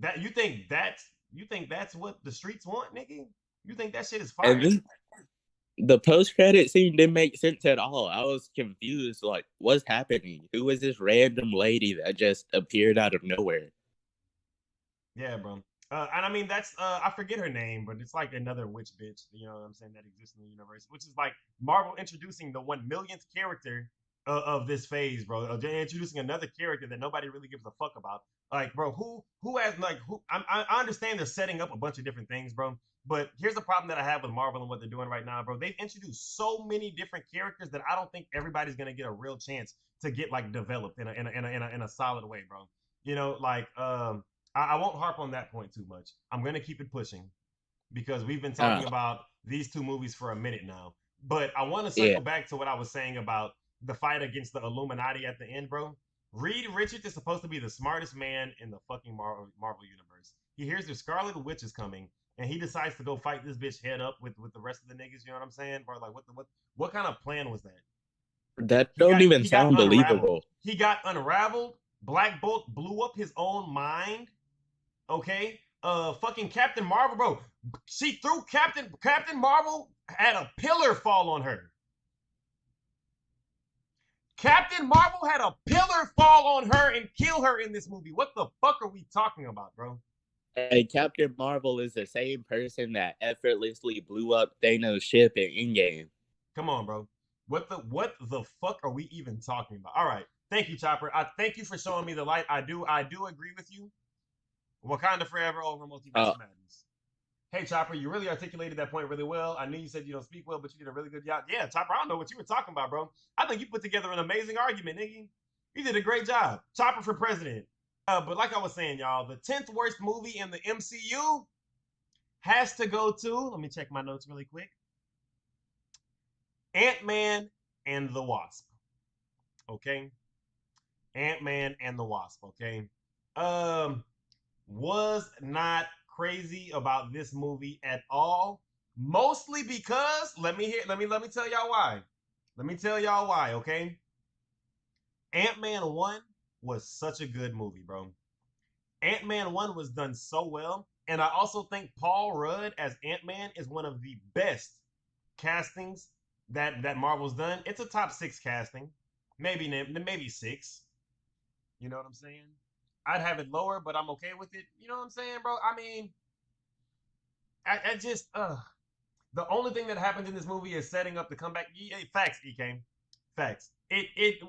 that you think that's what the streets want, nigga? You think that shit is fire? And then the post credit scene didn't make sense at all. I was confused. Like, what's happening? Who is this random lady that just appeared out of nowhere? Yeah, bro. And I mean that's I forget her name, but it's like another witch bitch, you know what I'm saying, that exists in the universe, which is like Marvel introducing the 1 millionth character of this phase, bro. They're introducing another character that nobody really gives a fuck about. Like, bro, who has like who? I understand they're setting up a bunch of different things, bro. But here's the problem that I have with Marvel and what they're doing right now, bro. They've introduced so many different characters that I don't think everybody's gonna get a real chance to get like developed in a solid way, bro. You know, like I won't harp on that point too much. I'm gonna keep it pushing because we've been talking about these two movies for a minute now. But I want to Yeah. circle back to what I was saying about the fight against the Illuminati at the end, bro. Reed Richards is supposed to be the smartest man in the fucking Marvel universe. He hears the Scarlet Witch is coming, and he decides to go fight this bitch head up with the rest of the niggas. You know what I'm saying, bro? Like, what kind of plan was that? That don't even He got sound unraveled. believable. He got unraveled. Black Bolt blew up his own mind. Okay, fucking Captain Marvel, bro. She threw Captain Marvel had a pillar fall on her. Captain Marvel had a pillar fall on her and kill her in this movie. What the fuck are we talking about, bro? And Captain Marvel is the same person that effortlessly blew up Thanos' ship in Endgame. Come on, bro. What the fuck are we even talking about? All right, thank you, Chopper. I thank you for showing me the light. I do agree with you. Wakanda forever over Multiverse of Madness. Hey, Chopper, you really articulated that point really well. I knew you said you don't speak well, but you did a really good job. Yeah, Chopper, I don't know what you were talking about, bro. I think you put together an amazing argument, nigga. You did a great job. Chopper for president. But like I was saying, y'all, the 10th worst movie in the MCU has to go to, let me check my notes really quick, Ant-Man and the Wasp. Okay? Ant-Man and the Wasp, okay? Was not crazy about this movie at all. Mostly because let me tell y'all why. Let me tell y'all why, okay? Ant-Man 1 was such a good movie, bro. Ant-Man 1 was done so well. And I also think Paul Rudd as Ant-Man is one of the best castings that Marvel's done. It's a top 6 casting. Maybe 6. You know what I'm saying? I'd have it lower, but I'm okay with it. You know what I'm saying, bro? I mean, I just the only thing that happens in this movie is setting up the comeback. Facts, EK. Facts. It's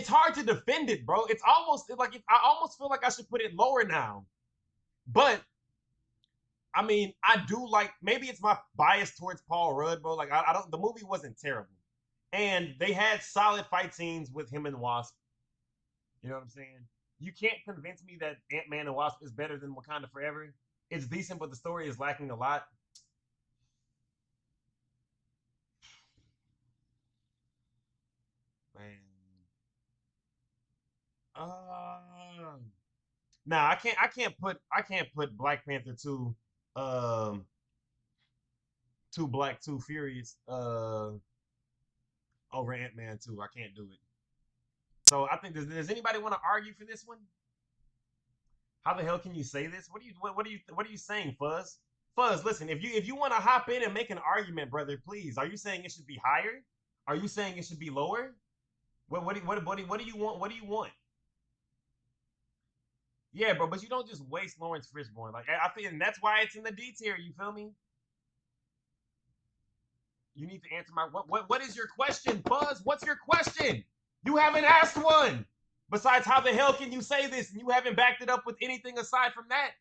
hard to defend it, bro. It's almost like I almost feel like I should put it lower now. But I mean, I do like, maybe it's my bias towards Paul Rudd, bro. Like I don't, the movie wasn't terrible. And they had solid fight scenes with him and Wasp. You know what I'm saying? You can't convince me that Ant-Man and Wasp is better than Wakanda Forever. It's decent, but the story is lacking a lot. Man. Nah, I can't put Black Panther 2 Too Black, Too Furious over Ant-Man 2. I can't do it. So I think does anybody want to argue for this one? How the hell can you say this? What are you saying, Fuzz? Fuzz, listen, if you want to hop in and make an argument, brother, please. Are you saying it should be higher? Are you saying it should be lower? What do you want? What do you want? Yeah, bro, but you don't just waste Lawrence Fishburne. Like I think, and that's why it's in the D tier. You feel me? You need to answer my what is your question, Buzz? What's your question? You haven't asked one. Besides, how the hell can you say this and you haven't backed it up with anything aside from that?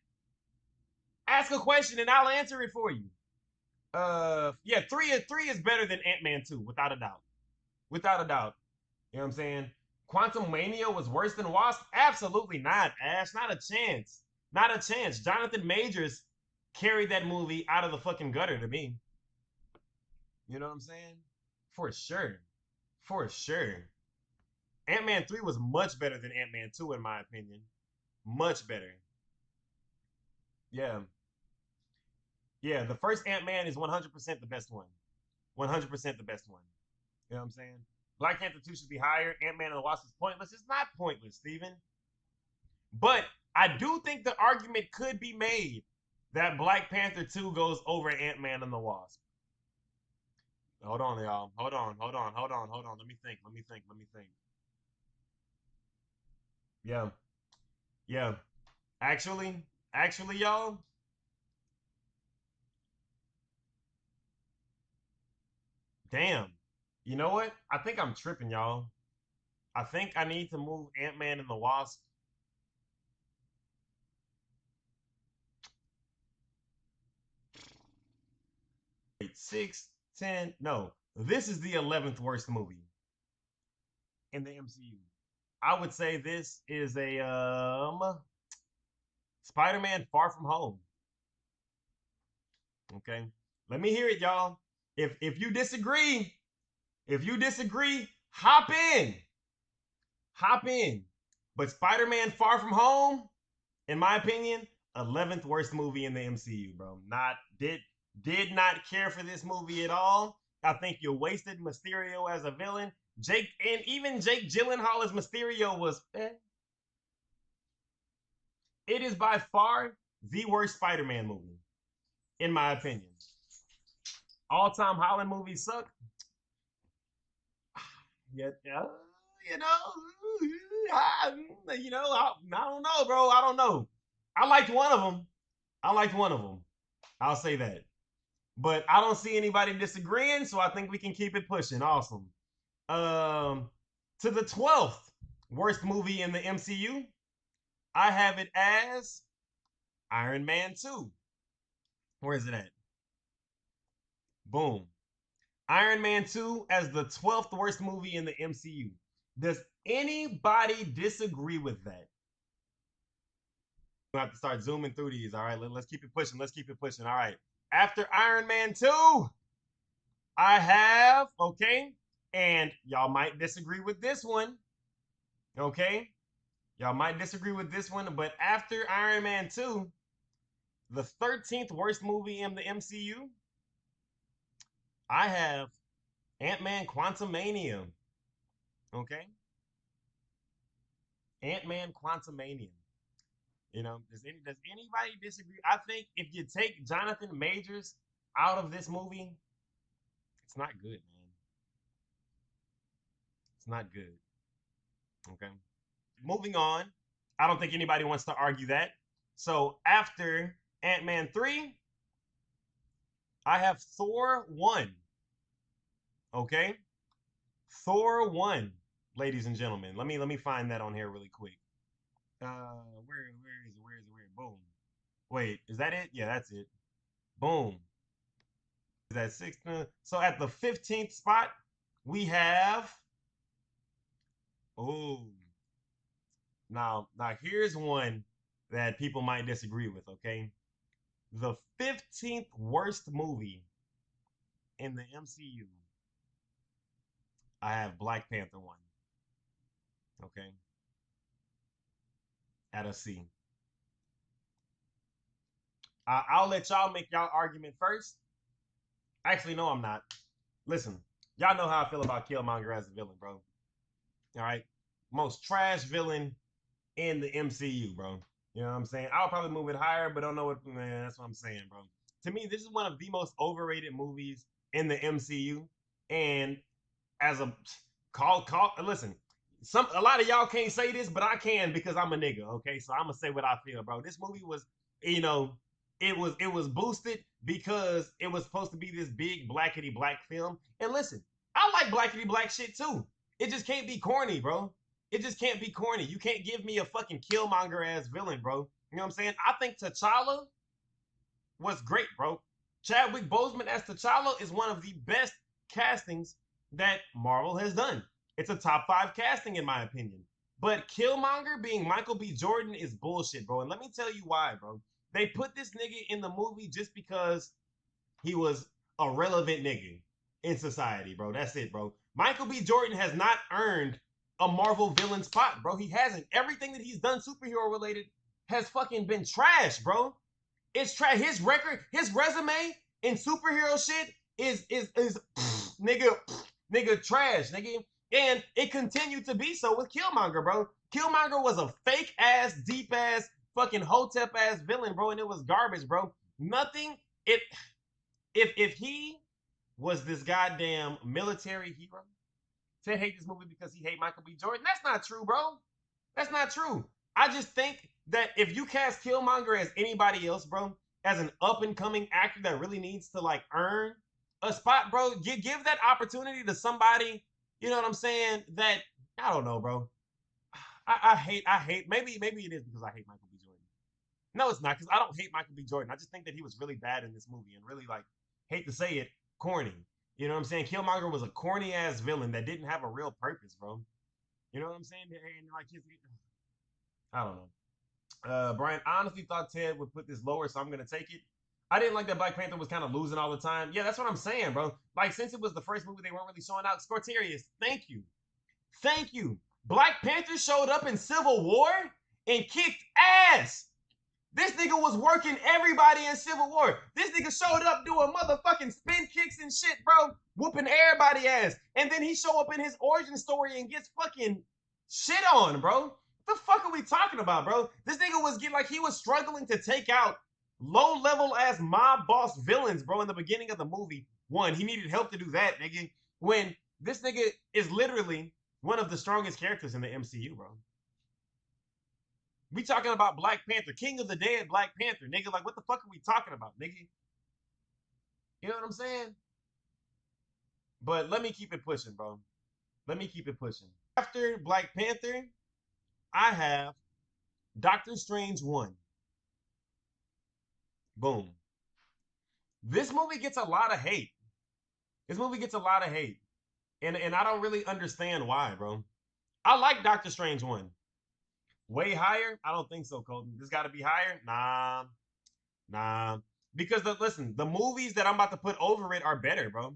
Ask a question and I'll answer it for you. Yeah, three is better than Ant-Man 2, without a doubt. Without a doubt. You know what I'm saying? Quantum Mania was worse than Wasp? Absolutely not, Ash. Not a chance. Not a chance. Jonathan Majors carried that movie out of the fucking gutter to me. You know what I'm saying? For sure. For sure. Ant-Man 3 was much better than Ant-Man 2, in my opinion. Much better. Yeah. Yeah, the first Ant-Man is 100% the best one. 100% the best one. You know what I'm saying? Black Panther 2 should be higher. Ant-Man and the Wasp is pointless. It's not pointless, Steven. But I do think the argument could be made that Black Panther 2 goes over Ant-Man and the Wasp. Hold on, y'all. Hold on. Let me think. Yeah. Yeah. Actually, y'all. Damn. You know what? I think I'm tripping, y'all. I think I need to move Ant-Man and the Wasp. Wait, 6, 10. No. This is the 11th worst movie in the MCU. I would say this is a Spider-Man Far From Home. Okay. Let me hear it, y'all. If you disagree, hop in. Hop in. But Spider-Man Far From Home, in my opinion, 11th worst movie in the MCU, bro. Did not care for this movie at all. I think you wasted Mysterio as a villain. Jake Gyllenhaal as Mysterio was It is by far the worst Spider-Man movie, in my opinion. All-time Holland movies suck. Yeah, you know, I don't know, bro. I don't know. I liked one of them. I'll say that. But I don't see anybody disagreeing, so I think we can keep it pushing. Awesome. To the 12th worst movie in the MCU, I have it as Iron Man 2. Where is it at? Boom. Iron Man 2 as the 12th worst movie in the MCU. Does anybody disagree with that? We have to start zooming through these. All right, let's keep it pushing. All right. After Iron Man 2, I have, okay, and y'all might disagree with this one. Okay? Y'all might disagree with this one, but after Iron Man 2, the 13th worst movie in the MCU, I have Ant-Man Quantumania. Okay? Ant-Man Quantumania. You know, does anybody disagree? I think if you take Jonathan Majors out of this movie, it's not good, man. It's not good. Okay? Moving on. I don't think anybody wants to argue that. So after Ant-Man 3, I have Thor 1. Okay? Thor 1, ladies and gentlemen. Let me find that on here really quick. Where is it? Boom. Wait, is that it? Yeah, that's it. Boom. Is that 6th? So at the 15th spot, we have now here's one that people might disagree with, okay? The 15th worst movie in the MCU. I have Black Panther 1. Okay? At a C. I'll let y'all make y'all argument first. Actually, no, I'm not. Listen, y'all know how I feel about Killmonger as a villain, bro. All right? Most trash villain in the MCU, bro. You know what I'm saying? I'll probably move it higher, but don't know what, man, that's what I'm saying, bro. To me, this is one of the most overrated movies in the MCU. And as a listen, a lot of y'all can't say this, but I can because I'm a nigga. Okay, so I'm gonna say what I feel, bro. This movie was, you know, it was boosted because it was supposed to be this big blackety black film. And listen, I like blackety black shit too. It just can't be corny, bro. It just can't be corny. You can't give me a fucking Killmonger ass villain, bro. You know what I'm saying? I think T'Challa was great, bro. Chadwick Boseman as T'Challa is one of the best castings that Marvel has done. It's a top 5 casting in my opinion. But Killmonger being Michael B. Jordan is bullshit, bro. And let me tell you why, bro. They put this nigga in the movie just because he was a relevant nigga in society, bro. That's it, bro. Michael B. Jordan has not earned a Marvel villain spot, bro. He hasn't. Everything that he's done superhero related has fucking been trash, bro. It's trash. His record, his resume in superhero shit is nigga trash, nigga. And it continued to be so with Killmonger, bro. Killmonger was a fake ass, deep ass, fucking hotep ass villain, bro, and it was garbage, bro. Nothing. If he was this goddamn military hero to hate this movie because he hate Michael B. Jordan, that's not true, bro. That's not true. I just think that if you cast Killmonger as anybody else, bro, as an up and coming actor that really needs to like earn a spot, bro, give that opportunity to somebody. You know what I'm saying? That I don't know, bro. I hate. Maybe it is because I hate Michael B. Jordan. No, it's not because I don't hate Michael B. Jordan. I just think that he was really bad in this movie and really like hate to say it, corny. You know what I'm saying? Killmonger was a corny ass villain that didn't have a real purpose, bro. You know what I'm saying? And like I don't know. Brian, I honestly thought Ted would put this lower, so I'm gonna take it. I didn't like that Black Panther was kind of losing all the time. Yeah, that's what I'm saying, bro. Like, since it was the first movie they weren't really showing out, Scorterius, thank you. Thank you. Black Panther showed up in Civil War and kicked ass. This nigga was working everybody in Civil War. This nigga showed up doing motherfucking spin kicks and shit, bro. Whooping everybody ass. And then he show up in his origin story and gets fucking shit on, bro. What the fuck are we talking about, bro? This nigga was getting like he was struggling to take out low level ass mob boss villains, bro, in the beginning of the movie. One, he needed help to do that, nigga. When this nigga is literally one of the strongest characters in the MCU, bro. We talking about Black Panther, King of the Dead Black Panther, nigga. Like, what the fuck are we talking about, nigga? You know what I'm saying? But let me keep it pushing, bro. Let me keep it pushing. After Black Panther, I have Doctor Strange 1. Boom. This movie gets a lot of hate. This movie gets a lot of hate. And I don't really understand why, bro. I like Doctor Strange 1. Way higher? I don't think so, Colton. This got to be higher? Nah. Because listen, the movies that I'm about to put over it are better, bro.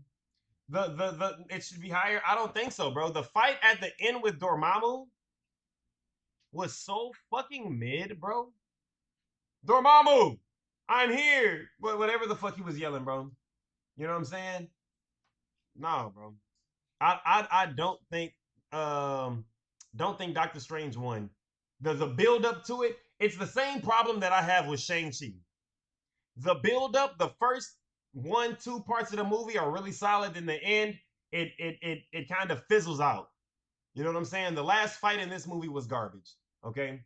It should be higher. I don't think so, bro. The fight at the end with Dormammu was so fucking mid, bro. Dormammu, I'm here. Whatever the fuck he was yelling, bro. You know what I'm saying? No, bro. I don't think Doctor Strange 1. The build up to it, it's the same problem that I have with Shang-Chi. The build up, the first 1-2 parts of the movie are really solid. In the end, it kind of fizzles out. You know what I'm saying? The last fight in this movie was garbage. Okay?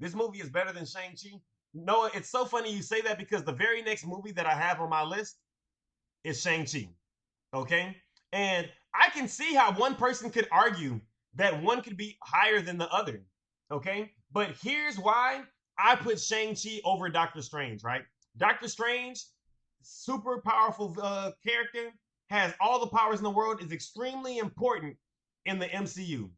This movie is better than Shang-Chi. Noah, it's so funny you say that because the very next movie that I have on my list is Shang-Chi. Okay? And I can see how one person could argue that one could be higher than the other. Okay? But here's why I put Shang-Chi over Doctor Strange, right? Doctor Strange, super powerful character, has all the powers in the world, is extremely important in the MCU.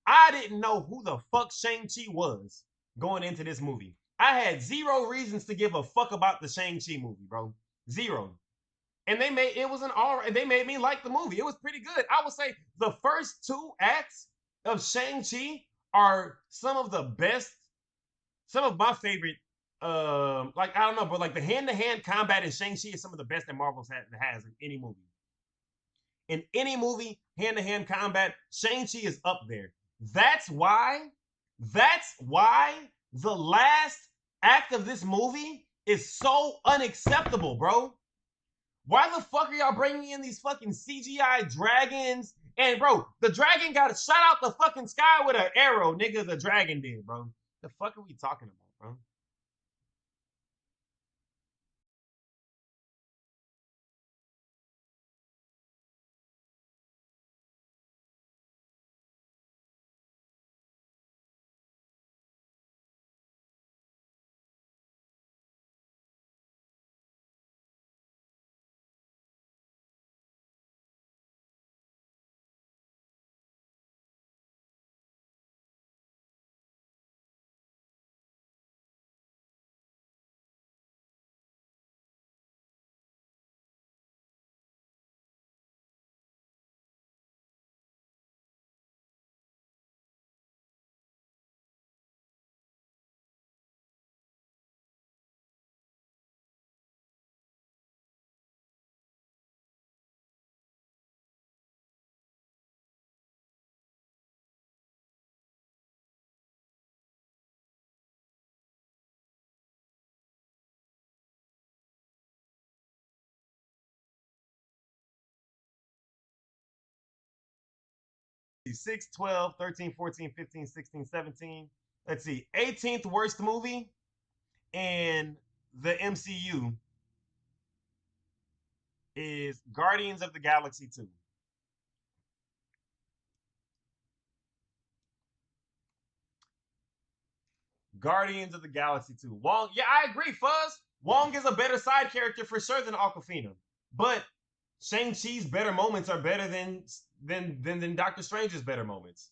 I didn't know who the fuck Shang-Chi was going into this movie. I had zero reasons to give a fuck about the Shang-Chi movie, bro. Zero. And they made me like the movie. It was pretty good. I would say the first 2 acts of Shang-Chi are some of the best, some of my favorite, like, I don't know, but like the hand-to-hand combat in Shang-Chi is some of the best that Marvel's has in any movie. In any movie, hand-to-hand combat, Shang-Chi is up there. That's why the last act of this movie is so unacceptable, bro. Why the fuck are y'all bringing in these fucking CGI dragons And bro, the dragon got shot out the fucking sky with an arrow, nigga. The dragon did, bro. The fuck are we talking about, bro? Six, 12, 13, 14, 15, 16, 17. Let's see. 18th worst movie in the MCU is Guardians of the Galaxy 2. Guardians of the Galaxy 2. Wong, yeah, I agree, Fuzz. Wong is a better side character for sure than Aquafina. But Shang-Chi's better moments are better than Doctor Strange's better moments,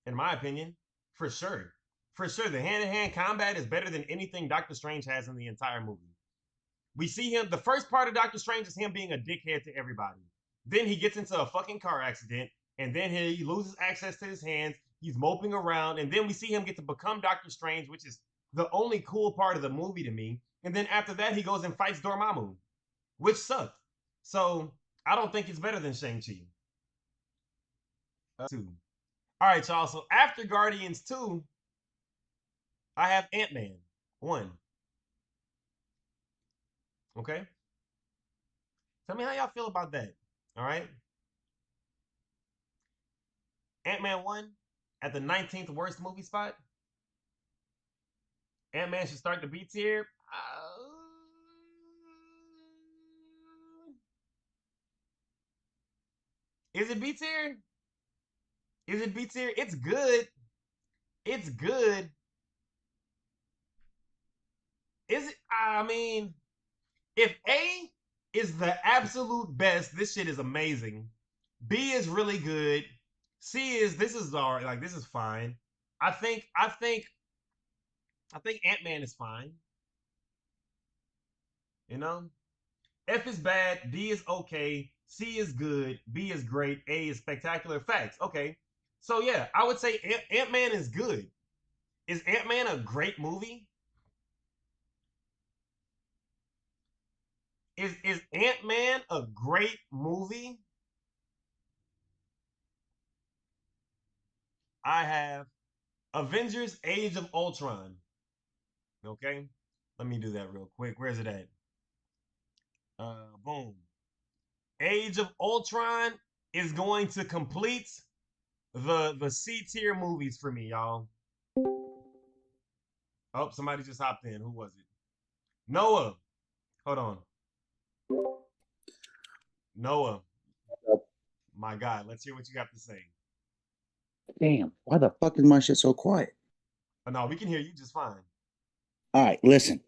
in my opinion. For sure. For sure. The hand-to-hand combat is better than anything Doctor Strange has in the entire movie. We see him, the first part of Doctor Strange is him being a dickhead to everybody. Then he gets into a fucking car accident, and then he loses access to his hands. He's moping around, and then we see him get to become Doctor Strange, which is the only cool part of the movie to me. And then after that, he goes and fights Dormammu, which sucked. So I don't think it's better than Shang-Chi. 2. All right, y'all. So after Guardians 2, I have Ant-Man 1. Okay? Tell me how y'all feel about that. All right? Ant-Man 1 at the 19th worst movie spot. Ant-Man should start the B tier. Is it B tier? Is it B tier? It's good. It's good. Is it? I mean, if A is the absolute best, this shit is amazing. B is really good. C is this is all right. Like this is fine. I think Ant-Man is fine. You know? F is bad, D is okay, C is good, B is great, A is spectacular. Facts. Okay. So yeah, I would say Ant-Man is good. Is Ant-Man a great movie? Is Ant-Man a great movie? I have Avengers Age of Ultron. Okay? Let me do that real quick. Where's it at? Boom. Age of Ultron is going to complete the C tier movies for me, y'all. Oh, somebody just hopped in. Who was it? Noah. Hold on. Noah. My God, let's hear what you got to say. Damn, why the fuck is my shit so quiet? Oh, no, we can hear you just fine. All right, listen.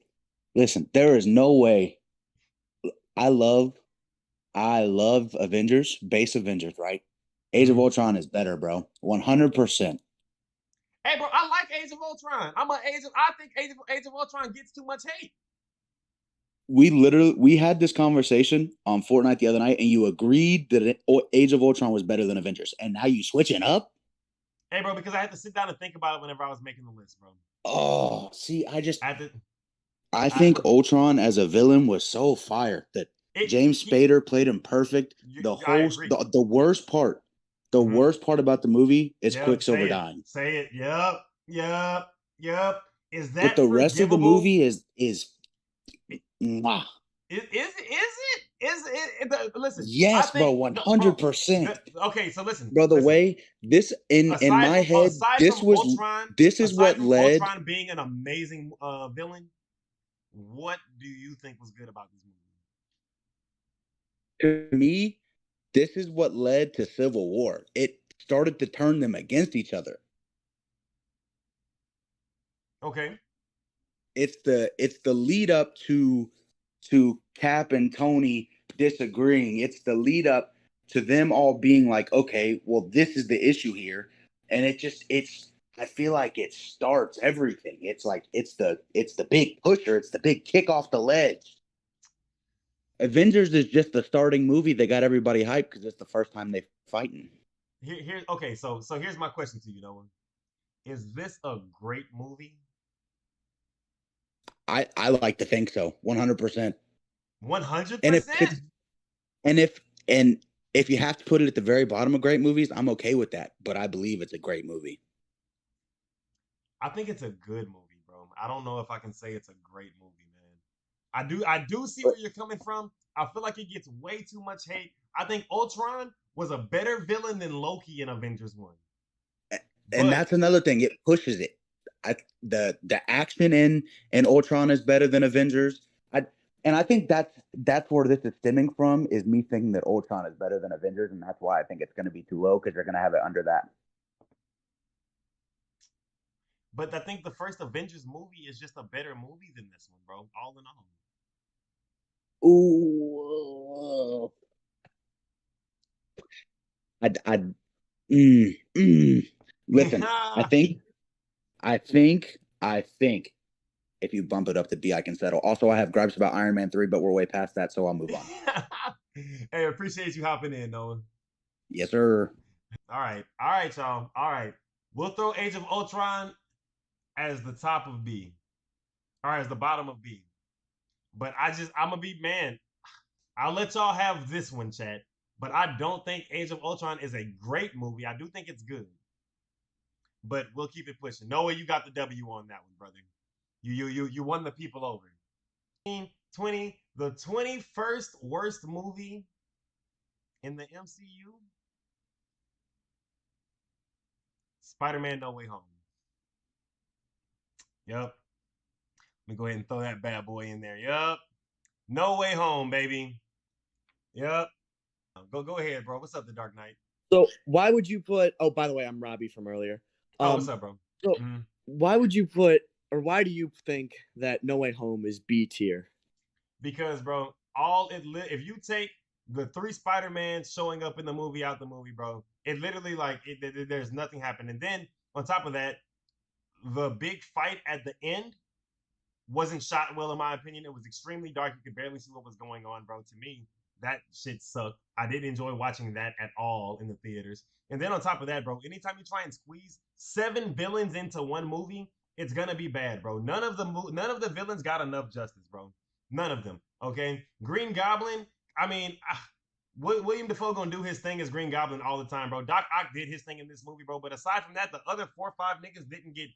There is no way. I love Avengers, base Avengers, right? Age of Ultron is better, bro. 100%. Hey, bro, I like Age of Ultron. I think Age of Ultron gets too much hate. We had this conversation on Fortnite the other night, and you agreed that Age of Ultron was better than Avengers, and now you switching up? Hey, bro, because I had to sit down and think about it whenever I was making the list, bro. Oh, see, I think Ultron as a villain was so fire that James Spader played him perfect. The worst part about the movie is Quicksilver dying. Say it. Yep. Is that? But the rest of the movie is mwah. Is it? Listen. Yes, bro, 100%. Okay, so listen, bro. The way this in my head, this is what led. Ultron being an amazing villain. What do you think was good about this movie? To me, this is what led to Civil War. It started to turn them against each other. Okay. It's the lead up to Cap and Tony disagreeing. It's the lead up to them all being like, okay, well, this is the issue here. And I feel like it starts everything. It's like it's the big pusher, it's the big kick off the ledge. Avengers is just the starting movie that got everybody hyped because it's the first time they're fighting. Okay, so here's my question to you, Noah. Is this a great movie? I like to think so. 100%. 100%. And if you have to put it at the very bottom of great movies, I'm okay with that. But I believe it's a great movie. I think it's a good movie, bro. I don't know if I can say it's a great movie, man. I do see where you're coming from. I feel like it gets way too much hate. I think Ultron was a better villain than Loki in Avengers 1. And that's another thing. It pushes it. The action in Ultron is better than Avengers. And I think that's where this is stemming from, is me thinking that Ultron is better than Avengers, and that's why I think it's going to be too low, because they're going to have it under that. But I think the first Avengers movie is just a better movie than this one, bro. All in all. Listen, I think if you bump it up to B, I can settle. Also, I have gripes about Iron Man 3, but we're way past that, so I'll move on. Hey, appreciate you hopping in, Noah. Yes, sir. All right, y'all. All right. We'll throw Age of Ultron as the top of B. Or as the bottom of B. But I'm going to be, man, I'll let y'all have this one, chat. But I don't think Age of Ultron is a great movie. I do think it's good. But we'll keep it pushing. Noah, you got the W on that one, brother. You won the people over. 20, the 21st worst movie in the MCU. Spider-Man No Way Home. Yep. Let me go ahead and throw that bad boy in there. Yep. No Way Home, baby. Yep. Go ahead, bro. What's up, The Dark Knight? So why would you put? Oh, by the way, I'm Robbie from earlier. What's up, bro? So why would you put, or why do you think that No Way Home is B tier? Because, bro, if you take the 3 Spider-Man showing up in the movie out the movie, bro, it literally there's nothing happening. And then on top of that, the big fight at the end wasn't shot well, in my opinion. It was extremely dark. You could barely see what was going on, bro. To me, that shit sucked. I didn't enjoy watching that at all in the theaters. And then on top of that, bro, anytime you try and squeeze 7 villains into one movie, it's gonna be bad, bro. None of the villains got enough justice, bro. None of them. Okay, Green Goblin. I mean, William Dafoe gonna do his thing as Green Goblin all the time, bro. Doc Ock did his thing in this movie, bro. But aside from that, the other 4 or 5 niggas didn't get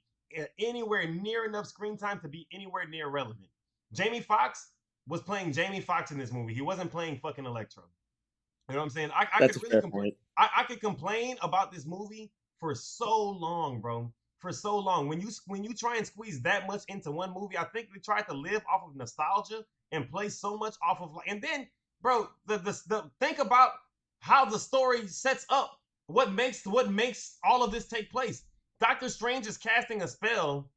anywhere near enough screen time to be anywhere near relevant. Jamie Foxx was playing Jamie Foxx in this movie. He wasn't playing fucking Electro. You know what I'm saying? I could complain about this movie for so long, bro. For so long. When you try and squeeze that much into one movie, I think they tried to live off of nostalgia and play so much off of, and then, bro, the think about how the story sets up. What makes all of this take place? Doctor Strange is casting a spell,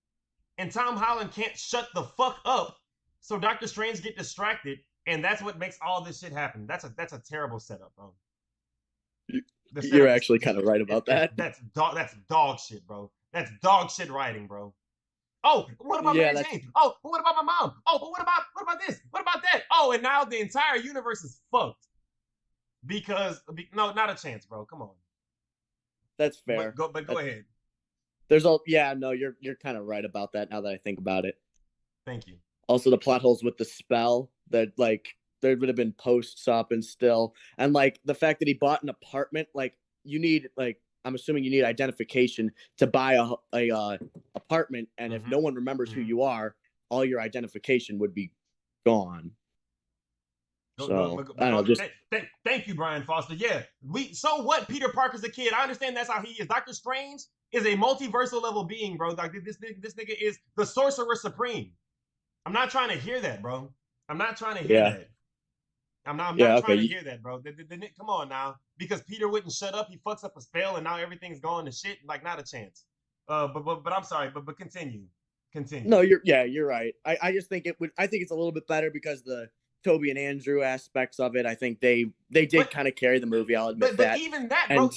and Tom Holland can't shut the fuck up. So Doctor Strange get distracted, and that's what makes all this shit happen. That's a terrible setup, bro. You're actually kind of right about that. That's dog shit, bro. That's dog shit writing, bro. Oh, what about Mary Jane? Oh, but what about my mom? Oh, but what about this? What about that? Oh, and now the entire universe is fucked. No, not a chance, bro. Come on. That's fair. But go ahead. You're kind of right about that now that I think about it. Thank you. Also, the plot holes with the spell that there would have been post-op and still, and the fact that he bought an apartment, you need I'm assuming you need identification to buy a apartment, and if no one remembers who you are, all your identification would be gone. So I don't know. Just thank you, Brian Foster. Yeah, so what? Peter Parker's a kid. I understand that's how he is. Doctor Strange is a multiversal level being, bro. Like this nigga is the sorcerer supreme. I'm not trying to hear that, bro. I'm not trying to hear that. I'm not trying to hear that, bro. Come on now, because Peter wouldn't shut up. He fucks up a spell, and now everything's going to shit. Like not a chance. But I'm sorry, but continue. No, you're right. I just think I think it's a little bit better because the Toby and Andrew aspects of it. I think they did kind of carry the movie. I'll admit that. But even that, bro.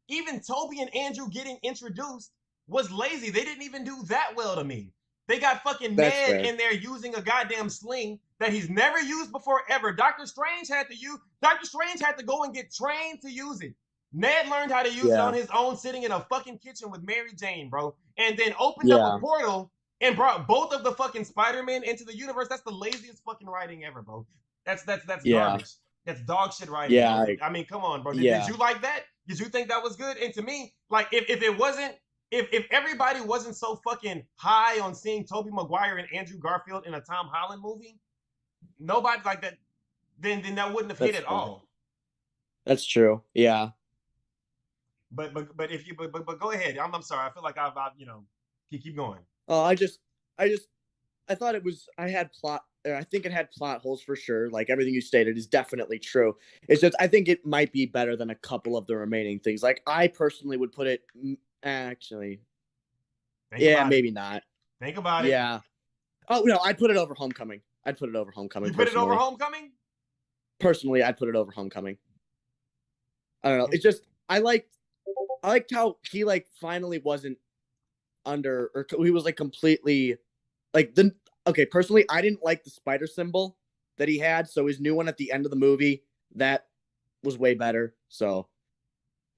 Even Toby and Andrew getting introduced was lazy. They didn't even do that well to me. They got fucking Ned in there using a goddamn sling that he's never used before ever. Doctor Strange had to go and get trained to use it. Ned learned how to use it on his own, sitting in a fucking kitchen with Mary Jane, bro, and then opened up a portal and brought both of the fucking Spider-Men into the universe. That's the laziest fucking writing ever, bro. That's garbage. That's dog shit writing. Yeah, bro. I mean, come on, bro. Did you like that? Did you think that was good? And to me, like, if it wasn't, if everybody wasn't so fucking high on seeing Tobey Maguire and Andrew Garfield in a Tom Holland movie, nobody like that, then that wouldn't have hit at all. That's true. Yeah. But if you but go ahead. I'm sorry. I feel like I've keep going. Oh, I thought it was. I think it had plot holes for sure. Like everything you stated is definitely true. It's just I think it might be better than a couple of the remaining things. Like I personally would put it. Actually, maybe not. Think about it. Yeah. Oh no, I'd put it over Homecoming. You put it over Homecoming? Personally, I'd put it over Homecoming. I don't know. It's just I liked how he like finally wasn't under, or he was like completely like the. Okay, personally, I didn't like the spider symbol that he had, so his new one at the end of the movie, that was way better. So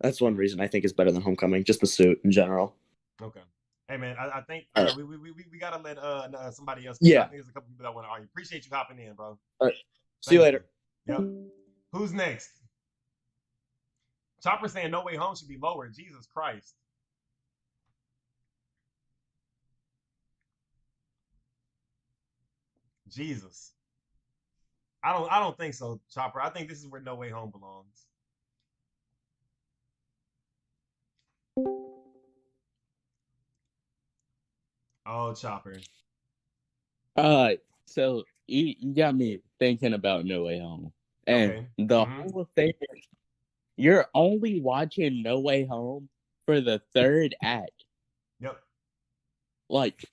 that's one reason I think is better than Homecoming, just the suit in general. Okay. Hey man, I think we gotta let somebody else. Yeah. I think there's a couple people that want to argue. Appreciate you hopping in, bro. All right. See you later. Yep. Who's next? Chopper saying No Way Home should be lower. Jesus Christ. Jesus. I don't think so, Chopper. I think this is where No Way Home belongs. Oh, Chopper. So you got me thinking about No Way Home. And the whole thing, you're only watching No Way Home for the third act. Yep. Like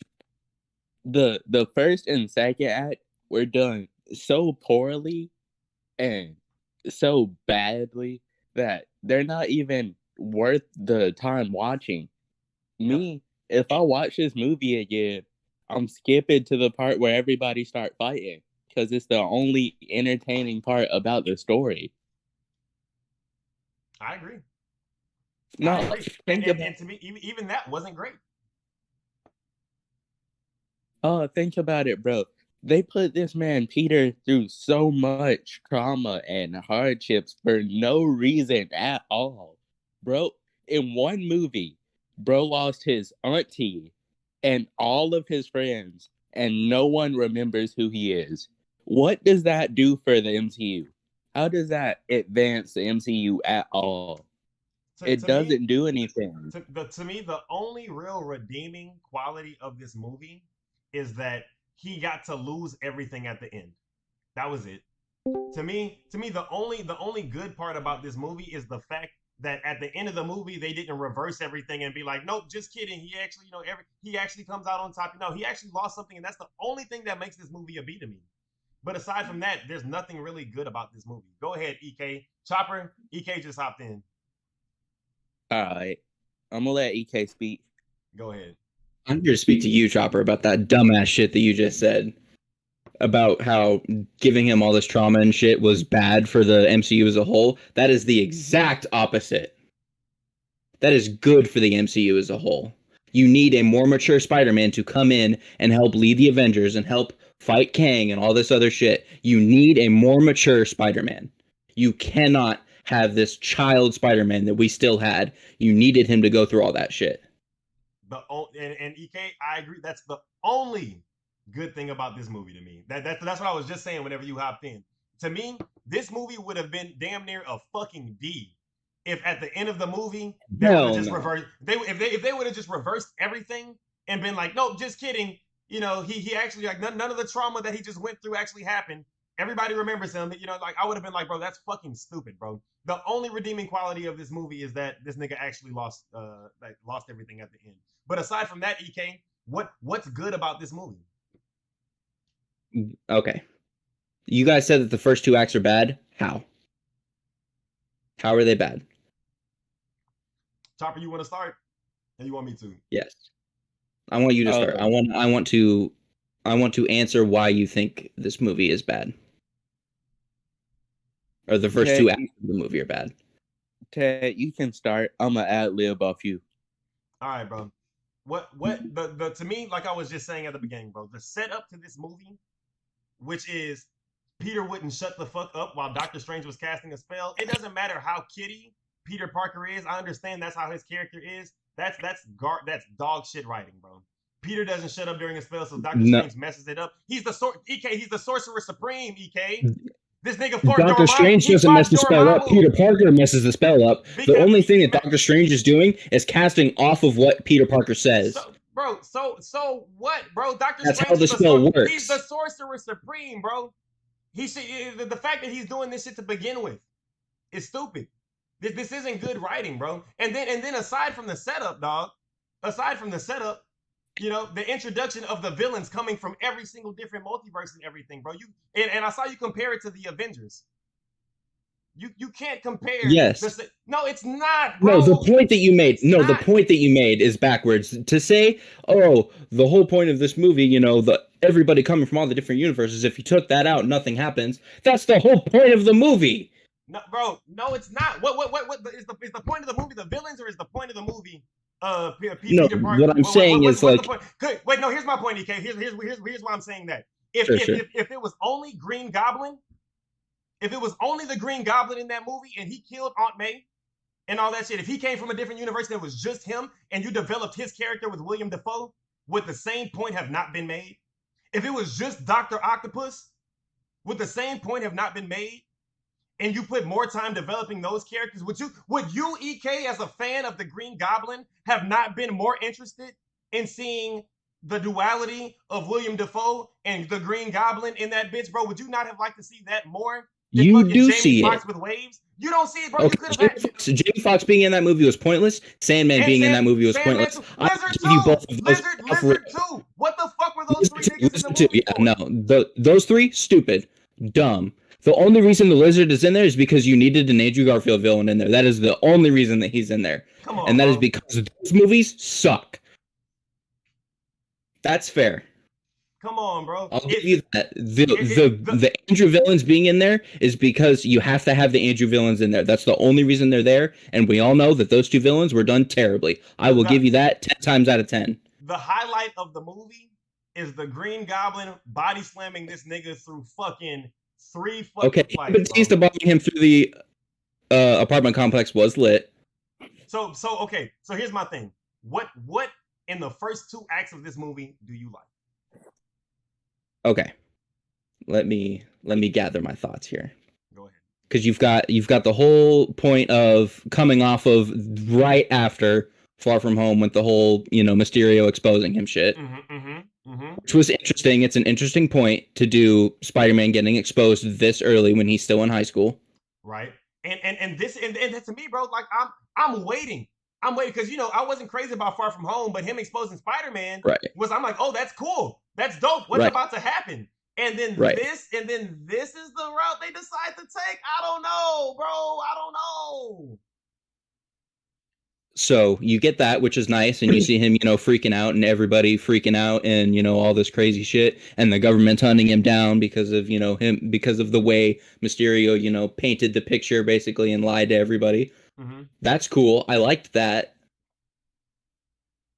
the first and second act were done so poorly and so badly that they're not even worth the time watching. Me, if I watch this movie again, I'm skipping to the part where everybody start fighting because it's the only entertaining part about the story. I agree. No, I agree. And to me, even that wasn't great. Oh, think about it, bro. They put this man Peter through so much trauma and hardships for no reason at all. Bro, in one movie, bro lost his auntie and all of his friends, and no one remembers who he is. What does that do for the MCU? How does that advance the MCU at all? It doesn't do anything. To me, the only real redeeming quality of this movie is that he got to lose everything at the end. That was it. To me, the only good part about this movie is the fact that at the end of the movie they didn't reverse everything and be like, nope, just kidding. He actually, he actually comes out on top. He actually lost something, and that's the only thing that makes this movie a B to me. But aside from that, there's nothing really good about this movie. Go ahead, EK. Chopper, EK just hopped in. All right. I'm gonna let EK speak. Go ahead. I'm here to speak to you, Chopper, about that dumbass shit that you just said. About how giving him all this trauma and shit was bad for the MCU as a whole. That is the exact opposite. That is good for the MCU as a whole. You need a more mature Spider-Man to come in and help lead the Avengers and help fight Kang and all this other shit. You need a more mature Spider-Man. You cannot have this child Spider-Man that we still had. You needed him to go through all that shit. And EK, I agree. That's the only good thing about this movie to me. That's what I was just saying whenever you hopped in. to me, this movie would have been damn near a fucking D if at the end of the movie they would have just reversed. If they would have just reversed everything and been like, no, just kidding. You know, he actually like none of the trauma that he just went through actually happened. Everybody remembers him. You know, like I would have been like, bro, that's fucking stupid, bro. The only redeeming quality of this movie is that this nigga actually lost everything at the end. But aside from that, EK, what's good about this movie? Okay. You guys said that the first 2 acts are bad. How? How are they bad? Chopper, you want to start? And you want me to? Yes. I want you to start. I want to answer why you think this movie is bad. Or the first 2 acts of the movie are bad. Ted, you can start. I'm gonna ad-lib off you. All right, bro. What the to me, like I was just saying at the beginning, bro, the setup to this movie, which is Peter wouldn't shut the fuck up while Doctor Strange was casting a spell. It doesn't matter how kitty Peter Parker is. I understand that's how his character is. That's dog shit writing, bro. Peter doesn't shut up during a spell, so Doctor Strange messes it up. He's the He's the Sorcerer Supreme. EK. This nigga Doctor Strange doesn't mess the spell up. Peter Parker messes the spell up. The only thing that Doctor Strange is doing is casting off of what Peter Parker says. So what, bro? That's how the spell works. He's the Sorcerer Supreme, bro. He should, the fact that he's doing this shit to begin with is stupid. This isn't good writing, bro. And then aside from the setup, you know, the introduction of the villains coming from every single different multiverse and everything, bro. And I saw you compare it to the Avengers. You can't compare. Yes. No, it's not, bro. No, the point that you made. The point that you made is backwards. To say, oh, the whole point of this movie, you know, everybody coming from all the different universes. If you took that out, nothing happens. That's the whole point of the movie. No, bro. No, it's not. What is the point of the movie? The villains, or is the point of the movie? Peter Parker? What I'm saying is like. Good. Wait, no. Here's my point, EK. Here's why I'm saying that. If it was only Green Goblin. If it was only the Green Goblin in that movie and he killed Aunt May and all that shit, if he came from a different universe and it was just him and you developed his character with William Dafoe, would the same point have not been made? If it was just Dr. Octopus, would the same point have not been made? And you put more time developing those characters, would you, EK, as a fan of the Green Goblin, have not been more interested in seeing the duality of William Dafoe and the Green Goblin in that bitch, bro? Would you not have liked to see that more? You do see it. With waves? You don't see it, bro. Okay, Jamie Foxx being in that movie was pointless. Sandman being in that movie was pointless. Lizard 2. What the fuck were those three niggas in the movie? No, those three, stupid, dumb. The only reason the Lizard is in there is because you needed an Andrew Garfield villain in there. That is the only reason that he's in there. Come on, and that bro. is because those movies suck. That's fair. Come on, bro. I'll give you that. The Andrew villains being in there is because you have to have the Andrew villains in there. That's the only reason they're there, and we all know that those 2 villains were done terribly. I will give you that 10 times out of 10. The highlight of the movie is the Green Goblin body slamming this nigga through fucking 3 fucking flights. But Batista bombing him through the apartment complex was lit. So here's my thing. What in the first 2 acts of this movie do you like? Okay, let me gather my thoughts here. Go ahead. Because you've got the whole point of coming off of right after Far From Home with the whole, you know, Mysterio exposing him shit, which was interesting. It's an interesting point to do Spider-Man getting exposed this early when he's still in high school. Right. And this to me, bro, like I'm waiting. I'm waiting because, you know, I wasn't crazy about Far From Home, but him exposing Spider-Man I'm like, oh, that's cool. That's dope. What's about to happen? And then this is the route they decide to take. I don't know, bro. I don't know. So you get that, which is nice, and you see him, you know, freaking out and everybody freaking out and, you know, all this crazy shit, and the government's hunting him down because of, you know, because of the way Mysterio, you know, painted the picture basically and lied to everybody. That's cool. I liked that.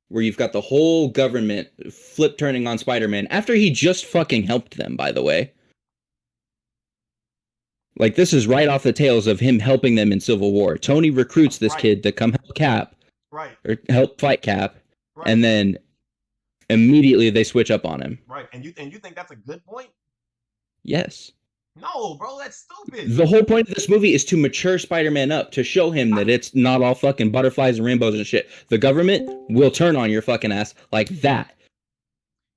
Where you've got the whole government flip turning on Spider-Man after he just fucking helped them, by the way. Like, this is right off the tails of him helping them in Civil War. Tony recruits this kid to come help Cap. Right. Or help fight Cap. Right. And then immediately they switch up on him. Right. And you think that's a good point? Yes. No, bro, that's stupid. The whole point of this movie is to mature Spider-Man up, to show him that it's not all fucking butterflies and rainbows and shit. The government will turn on your fucking ass like that.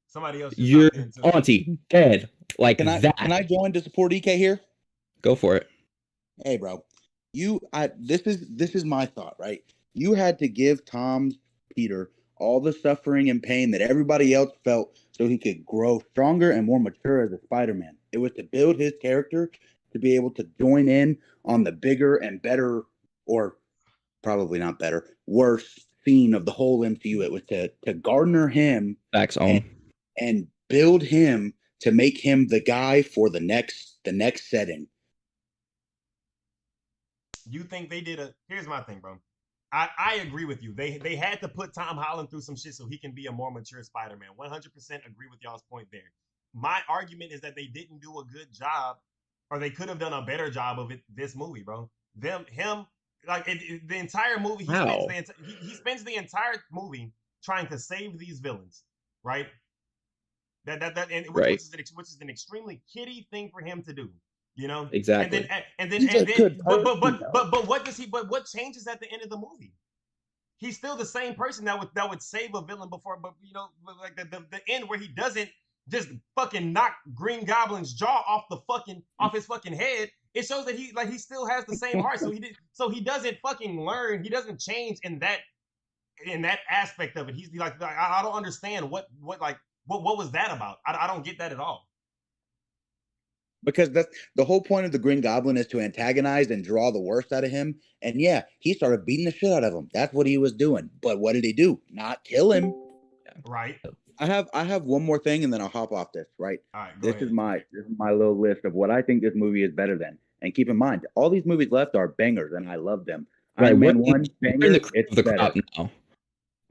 Somebody else. Your auntie dead like that. Can I join to support EK here? Go for it. Hey, bro, this is my thought, right? You had to give Tom Peter all the suffering and pain that everybody else felt so he could grow stronger and more mature as a Spider-Man. It was to build his character to be able to join in on the bigger and better, or probably not better, worse scene of the whole MCU. It was to garner him Facts on. and build him to make him the guy for the next setting. You think they did a? Here's my thing, bro. I agree with you. They had to put Tom Holland through some shit so he can be a more mature Spider-Man. 100% agree with y'all's point there. My argument is that they didn't do a good job, or they could have done a better job of it. This movie, bro. The entire movie. He spends the entire movie trying to save these villains, right? Which is an extremely kiddie thing for him to do. You know, exactly. But what does he? But what changes at the end of the movie? He's still the same person that would save a villain before. But you know, like the end where he doesn't just fucking knock Green Goblin's jaw off his fucking head. It shows that he still has the same heart. So he doesn't fucking learn. He doesn't change in that aspect of it. He's like I don't understand what was that about. I don't get that at all. Because that's the whole point of the Green Goblin, is to antagonize and draw the worst out of him. And yeah, he started beating the shit out of him. That's what he was doing. But what did he do? Not kill him. Right. I have one more thing, and then I'll hop off this. Right. All right. This is my little list of what I think this movie is better than. And keep in mind, all these movies left are bangers, and I love them. Right, Iron Man 1 banger. It's the better. Now.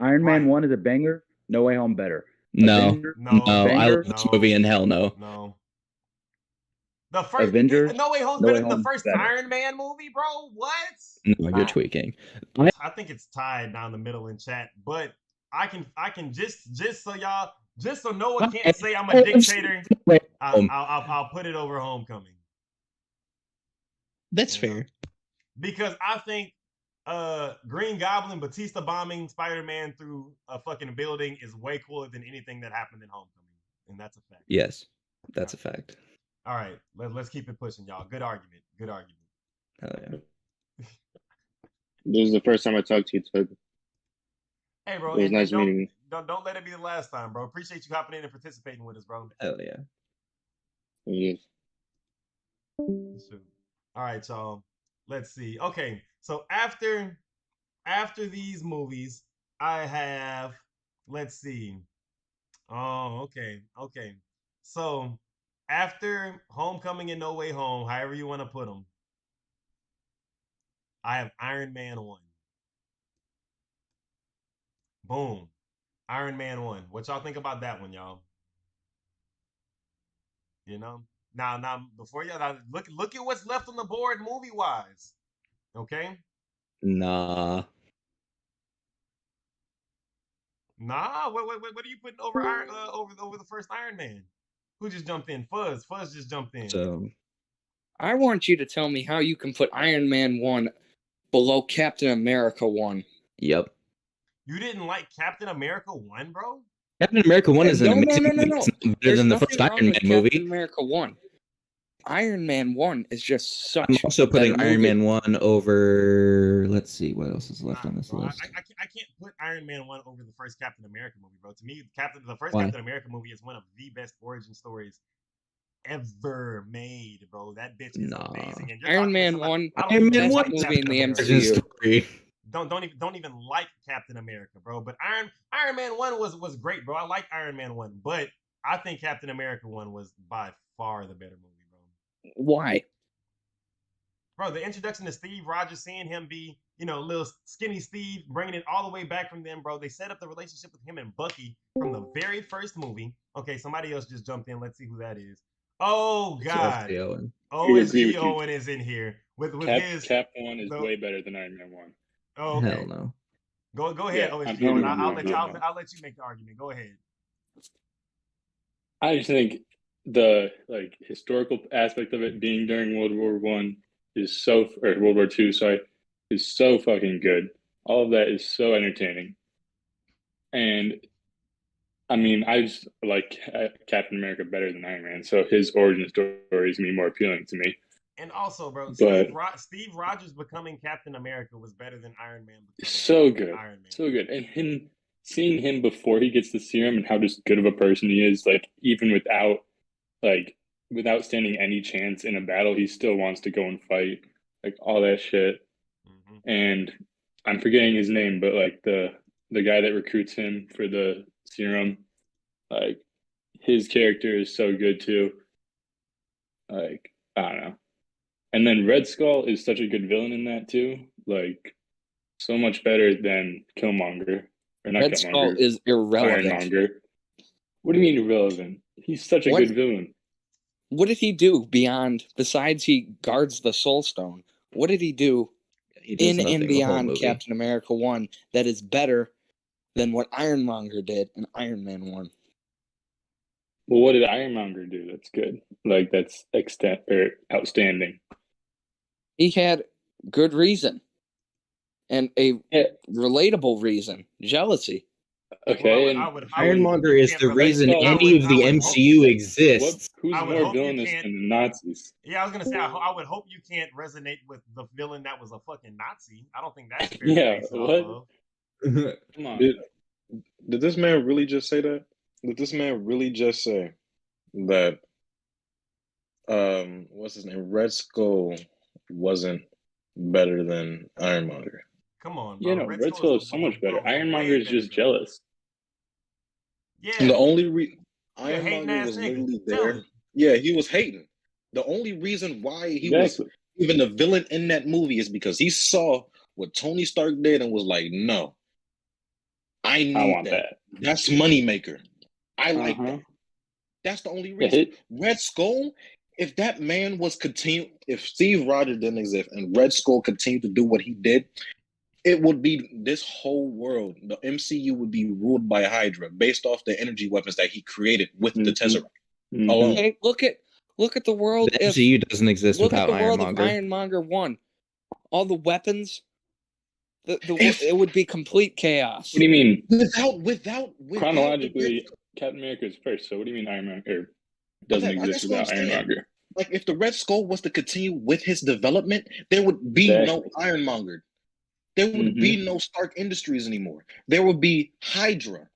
Iron Man 1 is a banger. No Way Home better. No. I love this movie, and hell no. No. The first Avengers, No Way Home's better than the first Iron Man movie, bro. What? No, you're tweaking. I think it's tied down the middle in chat, but I can just so Noah can't say I'm a dictator. I'll put it over Homecoming. That's fair. Because I think Green Goblin Batista bombing Spider-Man through a fucking building is way cooler than anything that happened in Homecoming, and that's a fact. Yes, that's a fact. All right, let's keep it pushing, y'all. Good argument. Hell yeah. This is the first time I talked to you, Tug. Hey, bro. It was nice meeting you. Don't let it be the last time, bro. Appreciate you hopping in and participating with us, bro. Hell yeah. Yes. All right, y'all. Let's see. Okay, so after these movies, I have. Let's see. Oh, okay. So after Homecoming and No Way Home, however you want to put them, I have Iron Man 1. Boom. Iron Man 1. What y'all think about that one, y'all? You know? Now before y'all look at what's left on the board movie-wise. Okay? Nah. What are you putting over over the first Iron Man? Who just jumped in? Fuzz just jumped in. So I want you to tell me how you can put Iron Man 1 below Captain America 1. Yep. You didn't like Captain America 1, bro? Captain America 1 is an amazing movie. No. It's better There's than the nothing first wrong Iron Man with movie. Captain America 1. Iron Man 1 is just such I'm also putting better Iron movie. Man 1 over. Let's see what else is left on this list. I can't put Iron Man 1 over the first Captain America movie, bro. To me, the first Why? Captain America movie is one of the best origin stories ever made, bro. That bitch is amazing. And Iron Man 1, Iron Man best 1 movie in the origin MCU. story. Don't even like Captain America, bro. But Iron Man 1 was great, bro. I like Iron Man 1, but I think Captain America 1 was by far the better movie, bro. Why? Bro, the introduction to Steve Rogers, seeing him be, little skinny Steve, bringing it all the way back from them, bro. They set up the relationship with him and Bucky from the very first movie. Okay, somebody else just jumped in. Let's see who that is. Oh, God. OSG Owen is in here. With his... Cap 1 is way better than Iron Man 1. Oh, okay. Hell no. Go ahead, Yeah, OSG Owen. I'll let you make the argument. Go ahead. I just think the like historical aspect of it being during World War One is or World War Two, sorry, is so fucking good. All of that is so entertaining, and I mean, I just like Captain America better than Iron Man, so his origin story is gonna be more appealing to me. And also, bro, But Steve Rogers becoming Captain America was better than Iron Man becoming so good, Iron Man. so good, and seeing him before he gets the serum and how just good of a person he is, like even without standing any chance in a battle, he still wants to go and fight, like all that shit. Mm-hmm. And I'm forgetting his name, but like the guy that recruits him for the serum, like his character is so good too. Like I don't know. And then Red Skull is such a good villain in that too. Like so much better than Killmonger. Or not Red Killmonger. Skull is irrelevant. Ironmonger. What do you mean irrelevant? He's such a good villain. What did he do besides he guards the Soul Stone? What did he do in and beyond Captain America 1 that is better than what Ironmonger did in Iron Man 1? Well, what did Ironmonger do that's good? Like that's outstanding. He had good reason. And a relatable reason. Jealousy. Okay, Ironmonger is the reason any of the MCU exists. Who's more villainous than the Nazis? Yeah, I was gonna say, I would hope you can't resonate with the villain that was a fucking Nazi. I don't think that's fair. Yeah, what? Come on. Did this man really just say that? Did this man really just say that? What's his name? Red Skull wasn't better than Ironmonger. Come on, bro. Yeah, no, Red Skull is so much better. Ironmonger is just jealous. Yeah. The only Ironmonger was literally there. Yeah, he was hating. The only reason why he was even the villain in that movie is because he saw what Tony Stark did and was like, "No, I want that. That's moneymaker. I like that." That's the only reason. Red Skull. If that man was if Steve Rogers didn't exist and Red Skull continued to do what he did, it would be this whole world. The MCU would be ruled by Hydra based off the energy weapons that he created with the Tesseract alone. Hey, look at the world. The MCU doesn't exist without Ironmonger. Look at the world of Ironmonger 1. All the weapons. It would be complete chaos. What do you mean? Without chronologically, Captain America is first. So what do you mean Ironmonger doesn't exist without Ironmonger? Like if the Red Skull was to continue with his development, there would be no Ironmonger. There would be no Stark Industries anymore. There would be Hydra.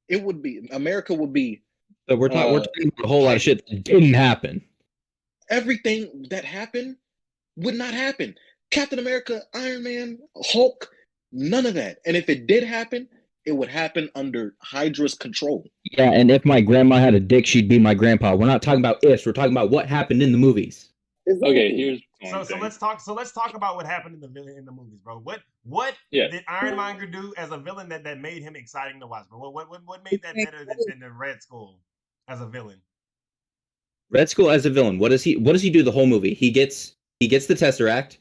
It would be America would be. So we're talking about a whole lot of shit that didn't happen. Everything that happened would not happen. Captain America, Iron Man, Hulk, none of that. And if it did happen, it would happen under Hydra's control. Yeah, and if my grandma had a dick, she'd be my grandpa. We're not talking about ifs. We're talking about what happened in the movies. Okay, here's so let's talk about what happened in the movies, bro. What did Ironmonger do as a villain that made him exciting to watch, bro? What made that better than the Red Skull as a villain? Red Skull as a villain. What does he do the whole movie? He gets the Tesseract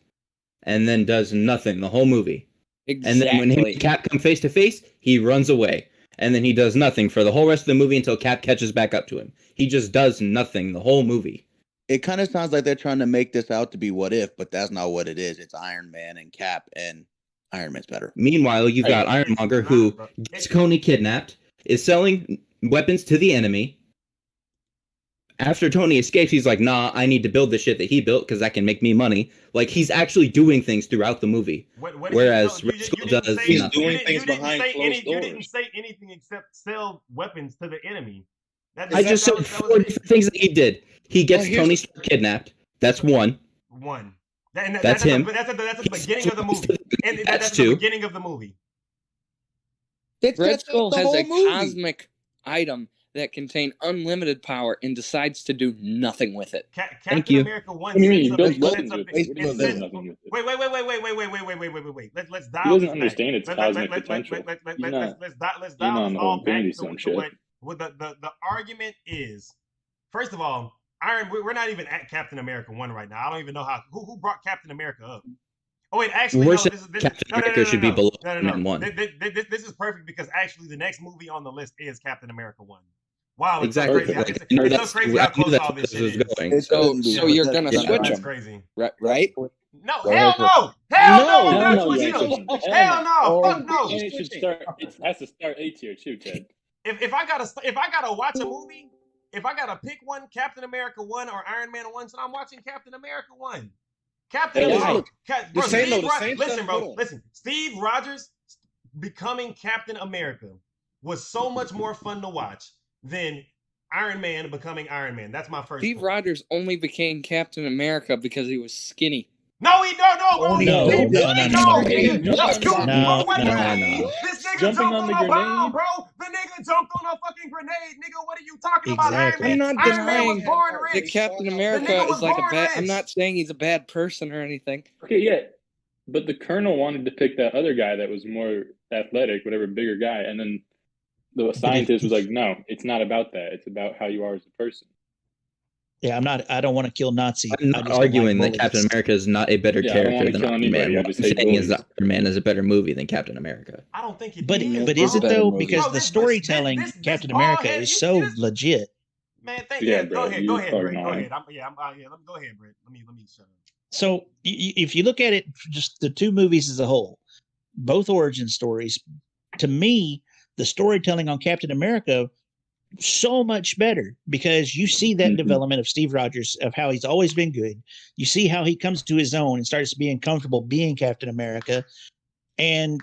and then does nothing the whole movie. Exactly. And then when him and Cap come face to face, he runs away. And then he does nothing for the whole rest of the movie until Cap catches back up to him. He just does nothing the whole movie. It kind of sounds like they're trying to make this out to be What If, but that's not what it is. It's Iron Man and Cap, and Iron Man's better. Meanwhile, you've got Ironmonger who gets Tony kidnapped, is selling weapons to the enemy. After Tony escapes, he's like, nah, I need to build the shit that he built because that can make me money. Like, he's actually doing things throughout the movie. Whereas Red Skull does he's doing things behind closed doors. You didn't say anything except sell weapons to the enemy. I just said 4 different things that he did. He gets Tony Stark kidnapped. That's one. That's him. That's at the beginning of the movie. That's two. The beginning of the movie. Red Skull has a cosmic item that contain unlimited power and decides to do nothing with it. Captain America 1 Wait. Let's dial. He doesn't understand its cosmic potential. Let's dial this all back to what the argument is. First of all, we're not even at Captain America 1 right now. I don't even know who brought Captain America up. Oh wait, actually, Captain America should be below Iron Man 1. This is perfect because actually the next movie on the list is Captain America 1. Wow, it's Exactly. so crazy. Like, It's so crazy how close all this shit is. Going. So you're gonna switch That's them, crazy. right? No, hell no! Hell no! We're Hell not no, switching them. Yankees. Hell no! Oh, Fuck no! And it should start. It has to start A tier too, Ted. If I gotta watch a movie, if I gotta pick one, Captain America 1 or Iron Man 1, so I'm watching Captain America 1. Captain Hey, America. listen, Bro, the same- Steve no, the Ro- same listen, stuff- bro. hold on. Listen. Steve Rogers becoming Captain America was so much more fun to watch than Iron Man becoming Iron Man. That's my first. Steve point. Rogers only became Captain America because he was skinny. No, he don't. No, bro. Oh, He no. didn't. No, He no, don't. no, Nigga, no. Just do- No, what no, you no. mean? This nigga Jumping jumped on on the a bomb, grenade. bro. The nigga jumped on a fucking grenade, nigga. What are you talking about, Exactly. Iron I'm Man? not Iron Man was denying born that rich. Captain The America nigga was is like a born bad. I'm rich. not saying he's a bad person or anything. Okay, yeah, but the Colonel wanted to pick that other guy that was more athletic, whatever, bigger guy, and then the scientist was like, "No, it's not about that. It's about how you are as a person." Yeah, I don't want to kill Nazis. I'm not arguing that Captain America is not a better Yeah, I don't character wanna than kill Iron anybody, Man. I What I'm just hate saying is bullies. that Iron Man is a better movie than Captain America. I don't think it But is, but bro. is it better though? movie. Because Bro, the this storytelling Captain America bald-head- is so legit. Man, Yeah, go bro, ahead, you go ahead, are Brett. Go annoying. ahead. Let me go ahead, Brett. Let me shut up. So if you look at it, just the two movies as a whole, both origin stories, to me, the storytelling on Captain America so much better because you see that Mhm. development of Steve Rogers of how he's always been good. You see how he comes to his own and starts being comfortable being Captain America, and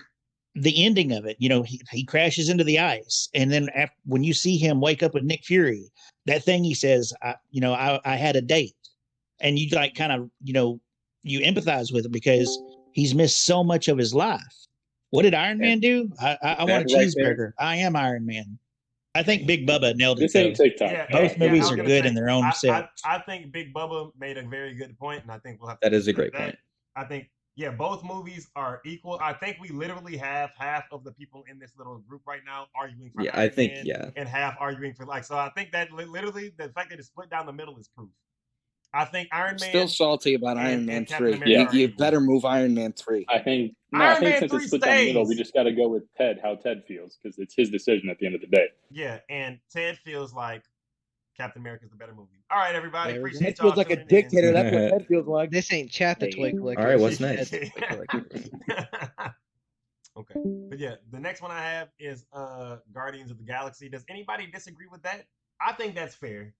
the ending of it, he crashes into the ice, and then when you see him wake up with Nick Fury, that thing he says, I had a date, and you like kind of you empathize with him because he's missed so much of his life. What did Iron Man do? I want a That right cheeseburger. I am Iron Man. I think Big Bubba nailed it. This ain't though. TikTok. Both movies I was are gonna good say, in their own set. I think Big Bubba made a very good point, and I think we'll have to. That is a respect great point. I think, yeah, both movies are equal. I think we literally have half of the people in this little group right now arguing for Yeah, Iron I think, Man yeah. and half arguing for so I think that literally the fact that it's split down the middle is proof. I think Iron Man Still salty about and- Iron and Man Captain 3. America You are equal. better move Iron Man 3. I think Iron Man since 3 it's split down the middle, we stays. just got to go with Ted. How Ted feels because it's his decision at the end of the day. Yeah, and Ted feels like Captain America's the better movie. All right, everybody, There we go. appreciate That y'all feels like a tuning in. dictator. That's what that feels like. This ain't chat the twig licker. All right, what's This is next? Chat the Twig Licker. Okay, but yeah, the next one I have is Guardians of the Galaxy. Does anybody disagree with that? I think that's fair.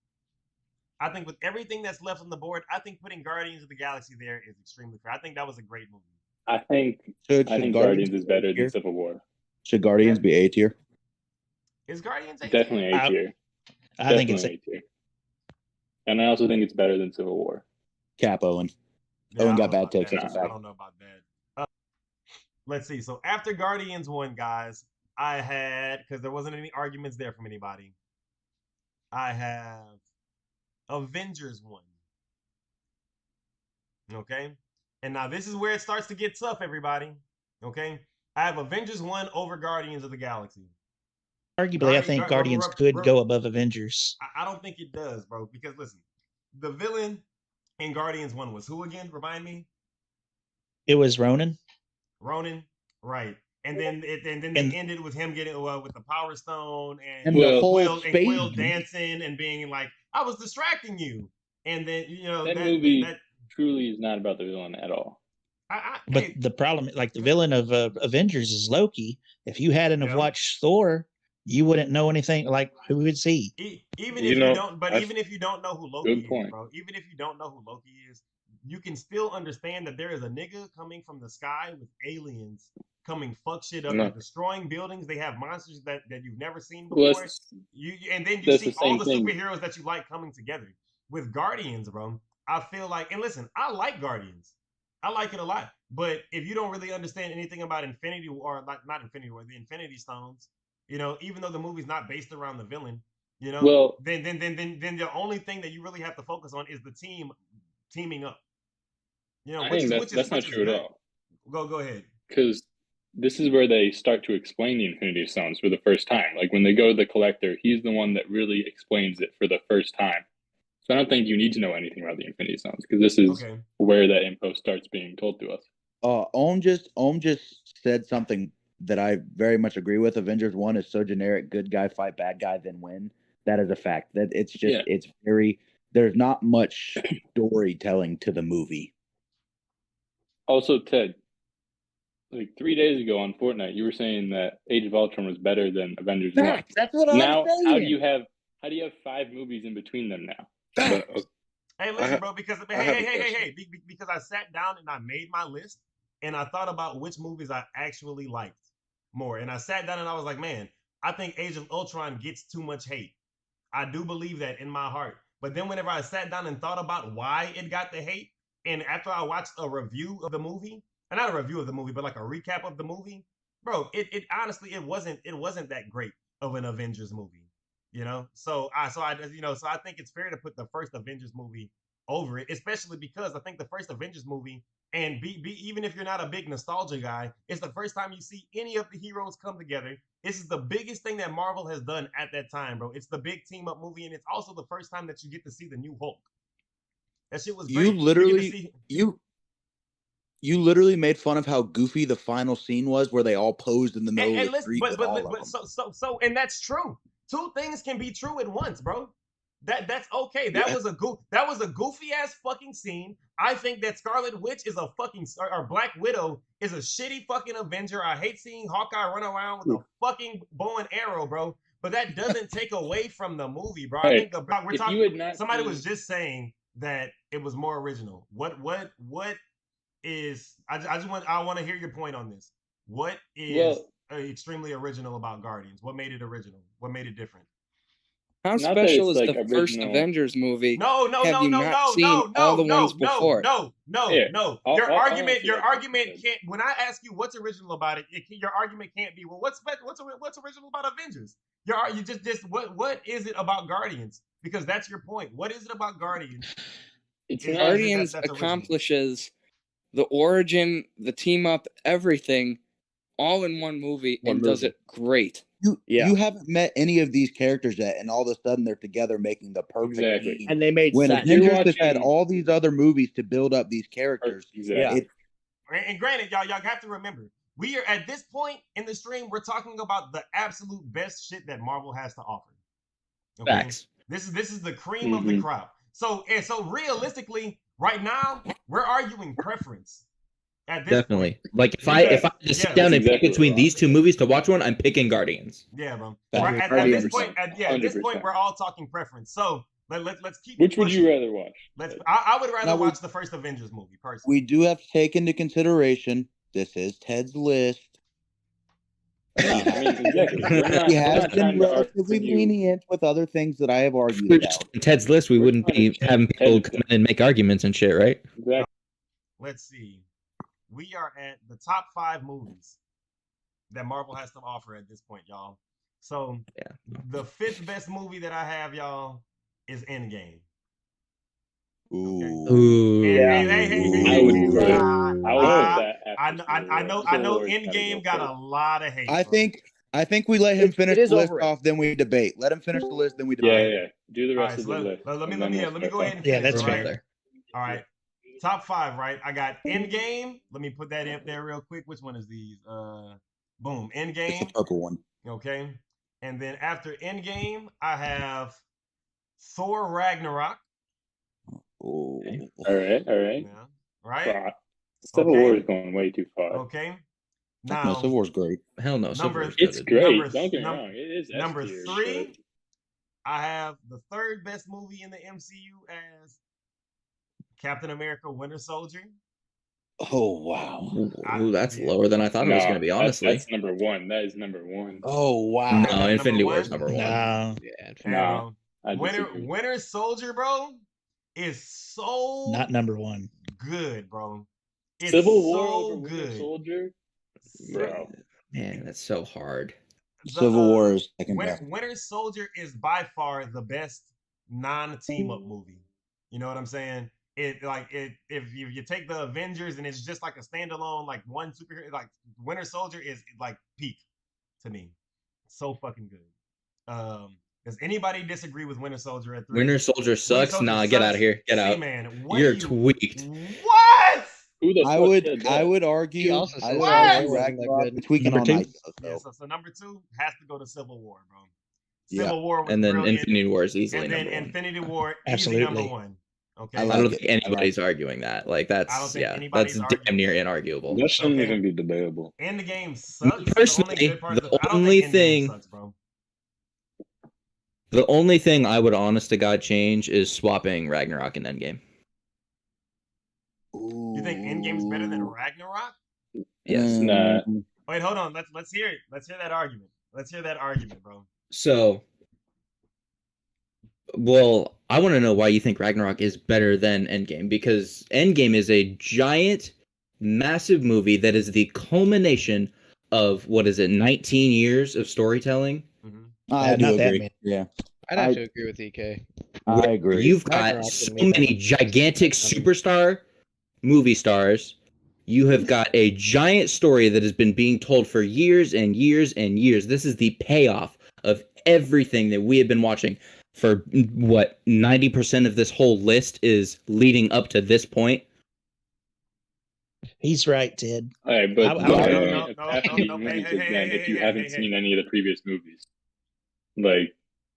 I think with everything that's left on the board, I think putting Guardians of the Galaxy there is extremely fair. I think that was a great movie. I think Should Guardians is better than Civil War. Should Guardians be A tier? Is Guardians A Definitely A tier. I think it's Definitely A tier. And I also think it's better than Civil War. Cap Owen. Yeah, Owen I got don't know bad takes. about That's that. a I fact. don't know about that. Let's see. So after Guardians 1, guys, I had, because there wasn't any arguments there from anybody, I have Avengers 1. Okay? And now this is where it starts to get tough, everybody. Okay? I have Avengers 1 over Guardians of the Galaxy. Arguably, I think Guardians could go above Avengers. I don't think it does, bro. Because listen, the villain in Guardians 1 was who again? Remind me. It was Ronan. Ronan, right? And then they ended with him getting with the Power Stone and the whole Quill space. dancing and being like, "I was distracting you." And then that movie truly is not about the villain at all. But the problem, like the villain of Avengers, is Loki. If you hadn't have watched Thor, you wouldn't know anything. Like, who would see? Even if you don't know who Loki is, bro. Even if you don't know who Loki is, you can still understand that there is a nigga coming from the sky with aliens coming fuck shit up and destroying buildings. They have monsters that you've never seen before. And then you see all the superheroes that you like coming together. With Guardians, bro, I feel like, and listen, I like Guardians. I like it a lot. But if you don't really understand anything about Infinity War, not Infinity War, the Infinity Stones, even though the movie's not based around the villain, then the only thing that you really have to focus on is the teaming up. I think that's not true at all. Go ahead. Because this is where they start to explain the Infinity Stones for the first time. Like when they go to the Collector, he's the one that really explains it for the first time. So I don't think you need to know anything about the Infinity Stones because this is where that info starts being told to us. Ohm just said something that I very much agree with. Avengers 1 is so generic, good guy fight bad guy, then win. That is a fact. That it's just it's very. There's not much storytelling to the movie. Also, Ted, like 3 days ago on Fortnite, you were saying that Age of Ultron was better than Avengers 1. That's what I'm saying. How do you have 5 movies in between them now? But, Hey, listen, bro. Because because I sat down and I made my list and I thought about which movies I actually liked more, and I sat down and I was like, man, I think Age of Ultron gets too much hate. I do believe that in my heart. But then whenever I sat down and thought about why it got the hate, and after I watched a review of the movie, and not a review of the movie, but like a recap of the movie, bro, it honestly it wasn't that great of an Avengers movie, you know. So I think it's fair to put the first Avengers movie over it, especially because I think the first Avengers movie, and even if you're not a big nostalgia guy, it's the first time you see any of the heroes come together. This is the biggest thing that Marvel has done at that time, bro. It's the big team up movie, and it's also the first time that you get to see the new Hulk. That shit was great. You literally made fun of how goofy the final scene was, where they all posed in the middle of the street with all of them. So, and that's true. Two things can be true at once, bro. That's okay. That was a goofy ass fucking scene. I think that Scarlet Witch is a fucking, or Black Widow is a shitty fucking Avenger. I hate seeing Hawkeye run around with a fucking bow and arrow, bro. But that doesn't take away from the movie, bro. I think we're talking. Somebody was just saying that it was more original. What is? I want to hear your point on this. What is extremely original about Guardians? What made it original? What made it different? How special is the first Avengers movie? No. Your argument can't. When I ask you what's original about it, your argument can't be, well, what's original about Avengers? You just what is it about Guardians? Because that's your point. What is it about Guardians? Guardians accomplishes the origin, the team up, everything, all in one movie, does it great. You haven't met any of these characters yet, and all of a sudden they're together making the perfect team. And they made when sense. Avengers has had all these other movies to build up these characters. And granted, y'all have to remember, we are at this point in the stream, we're talking about the absolute best shit that Marvel has to offer. Okay? Facts. This is the cream of the crop. So realistically, right now, we're arguing preference. Definitely. Point. Like if I just sit down and pick between these two movies to watch one, I'm picking Guardians. Yeah, bro. At this point, we're all talking preference. So let's keep. Which would you rather watch? I would rather watch the first Avengers movie personally. We do have to take into consideration this is Ted's list. He has been relatively lenient with other things that I have argued about. Ted's list, we wouldn't be having people come in and make arguments and shit, right? Exactly. Let's see. We are at the top 5 movies that Marvel has to offer at this point, y'all. So the 5th best movie that I have, y'all, is Endgame. Ooh. I know Endgame got a lot of hate. I think we let him finish the list off, then we debate. Let him finish the list, then we debate. Yeah. Do the rest of the list. Let me go ahead and finish. Yeah, that's right. All right. Top 5, right? I got Endgame. Let me put that up there real quick. Which one is these? Boom. Endgame. It's the purple one. Okay. And then after Endgame, I have Thor Ragnarok. Oh. All right. Yeah. Right? Civil War is going way too far. Okay. Now, no, Civil War's great. Hell no. It's great. Don't get me wrong. It is number 3. I have the 3rd best movie in the MCU as Captain America: Winter Soldier. Oh wow! Ooh, that's lower than I thought it was going to be. Honestly, that's number 1. That is number 1. Oh wow! No, Infinity War is number 1. No, Winter Soldier, bro, is so not number 1. Good, bro. It's Civil War so over good. Winter Soldier, bro. Man, that's so hard. Civil War is second best. Winter Soldier is by far the best non-team up movie. You know what I'm saying? If you take the Avengers and it's just like a standalone, like one superhero, like Winter Soldier is like peak to me. So fucking good. Does anybody disagree with Winter Soldier at 3? Winter Soldier sucks. Get out of here. Get out. Man, you're tweaked. What? I would argue. Ragnarok tweaking on myself. Yeah, so number 2 has to go to Civil War, bro. Civil War was and then brilliant, Infinity War is easily and then number one. Infinity War Absolutely. easy number one. Okay, I don't think anybody's arguing that. Like I don't that's think that's anybody's damn arguing near that. inarguable. That shouldn't Okay. even be debatable. Endgame sucks. The only Personally, good part the of I don't only think Endgame thing- sucks, bro. The only thing I would honest to God change is swapping Ragnarok and Endgame. You think Endgame's better than Ragnarok? Yes. Nah. Wait, hold on. Let's hear it. Let's hear that argument. Let's hear that argument, bro. So, well, I want to know why you think Ragnarok is better than Endgame, because Endgame is a giant, massive movie that is the culmination of, 19 years of storytelling? I do agree. Yeah. I'd have to agree with EK. I agree. You've got Ragnarok so didn't make many gigantic superstar movie stars. You have got a giant story that has been being told for years and years and years. This is the payoff of everything that we have been watching for 90% of this whole list is leading up to this point. He's right, Ted. All right, but No, if you haven't seen any of the previous movies, like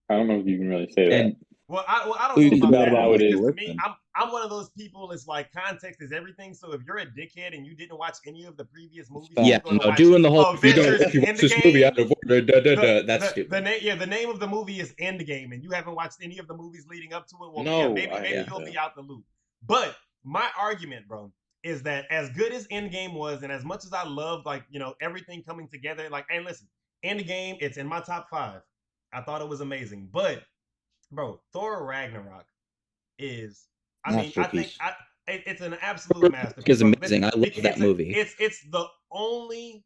I don't know if you can really say that. Well, I don't Who you know think about about that. it Because is? to me, I'm one of those people. It's like context is everything. So if you're a dickhead and you didn't watch any of the previous movies, Yeah, you're gonna no, watch doing the whole Avengers if you watch this Endgame, movie out of order, that's stupid. The name of the movie is Endgame, and you haven't watched any of the movies leading up to it. Well, No, maybe you'll be out the loop. But my argument, bro, is that as good as Endgame was, and as much as I loved, like, everything coming together, like, and listen, Endgame, it's in my top 5. I thought it was amazing, but bro, Thor Ragnarok is, I think it's an absolute masterpiece. It's amazing. I love that movie. It's the only.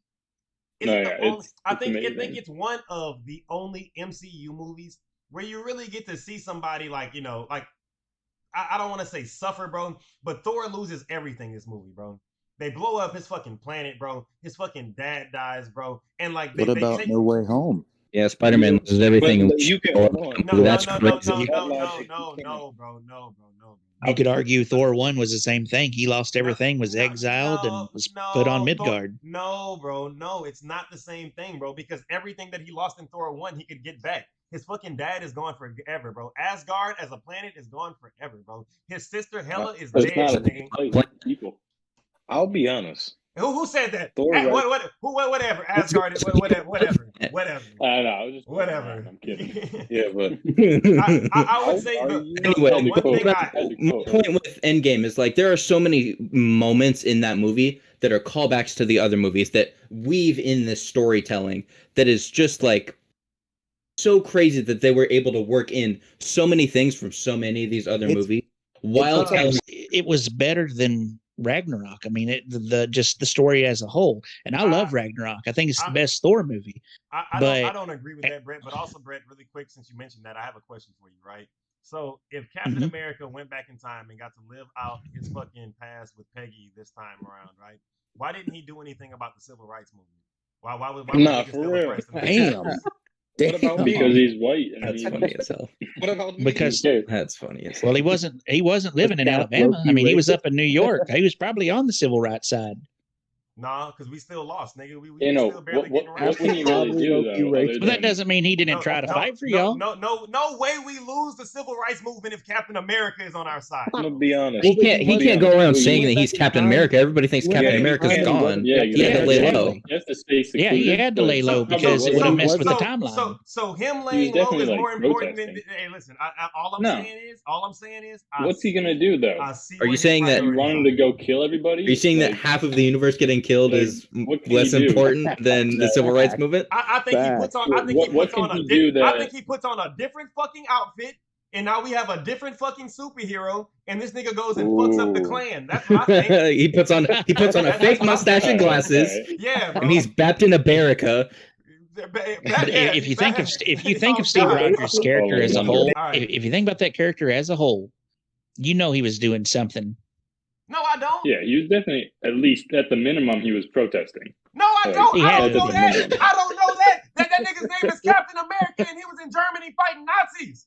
I think it's one of the only MCU movies where you really get to see somebody like I don't want to say suffer, bro, but Thor loses everything in this movie, bro. They blow up his fucking planet, bro. His fucking dad dies, bro. And like, what about No Way Home? Yeah, Spider-Man loses everything. But you can No, bro. You could argue Thor 1 was the same thing. He lost everything, was exiled, and was put on Midgard. No, bro. No, it's not the same thing, bro, because everything that he lost in Thor 1, he could get back. His fucking dad is gone forever, bro. Asgard as a planet is gone forever, bro. His sister Hela is dead. People. I'll be honest. Who said that? Thor, whatever. Asgard is whatever. I don't know. I was just whatever. I'm kidding. Yeah, but I would say my point with Endgame is like there are so many moments in that movie that are callbacks to the other movies that weave in this storytelling that is just like so crazy that they were able to work in so many things from so many of these other movies while telling. It was better than Ragnarok. I mean, just the story as a whole. And I love Ragnarok. I think it's the best Thor movie. I don't agree with that, Brett. But also, Brett, really quick, since you mentioned that, I have a question for you, right? So, if Captain America went back in time and got to live out his fucking past with Peggy this time around, right? Why didn't he do anything about the civil rights movement? Why for real. What about because he's white? That's funny as hell. What about because that's funny as hell. Well, he wasn't living in Alabama. I mean, he was up in New York. He was probably on the civil rights side. Nah, because we still lost, nigga. We still barely getting around. What can you really do, though? But that doesn't mean he didn't try to fight for y'all. No way we lose the civil rights movement if Captain America is on our side. I'm gonna be honest. He can't go around saying that he's Captain America. Everybody thinks Captain America's gone. Yeah, he had to lay low. Yeah, he had to lay low because it would have messed with the timeline. So him laying low is more important than. Hey, listen. All I'm saying is. What's he gonna do though? Are you saying that you want him to go kill everybody? Are you saying that half of the universe getting killed is less important than the civil rights movement? I think he puts on. I think he puts on a different fucking outfit, and now we have a different fucking superhero, and this nigga goes and fucks up the Klan. That's what I think. he puts on a fake mustache and glasses. Yeah, bro. And he's Captain America. If you think of Steve Rogers' character as a whole, if you think about that character as a whole, you know he was doing something. No, I don't. Yeah, he was definitely, at least at the minimum, he was protesting. No, I don't. I don't know that. I don't know that. That nigga's name is Captain America, and he was in Germany fighting Nazis.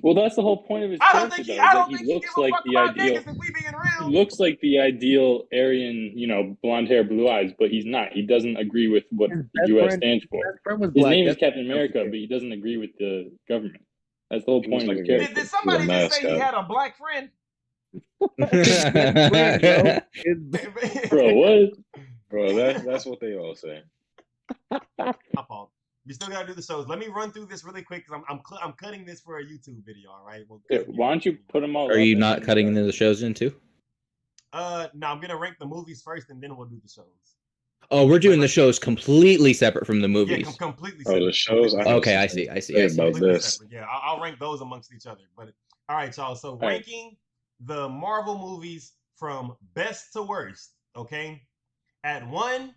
Well, that's the whole point of his I don't character, think though. I Is don't that think he he looks give a like fuck the about ideal. niggas if we being He real. looks like the ideal Aryan, you know, blonde hair, blue eyes, but he's not. He doesn't agree with what the U.S. stands for. His name is Captain America, but he doesn't agree with the government. That's the whole point of his character. Did somebody just say he had a black friend? Bro, what? Bro, that's what they all say. My fault. You still gotta do the shows. Let me run through this really quick because I'm cutting this for a YouTube video. All right. Well, Yeah, why don't you put them all? Are up you and not then, cutting into the shows in too? No, I'm gonna rank the movies first, and then we'll do the shows. Oh, we're doing the shows completely separate from the movies. Yeah, completely separate. Oh, the shows. Okay, I see. About this. Separate. Yeah, I'll rank those amongst each other. But all right, y'all. So ranking the Marvel movies from best to worst. Okay, at 1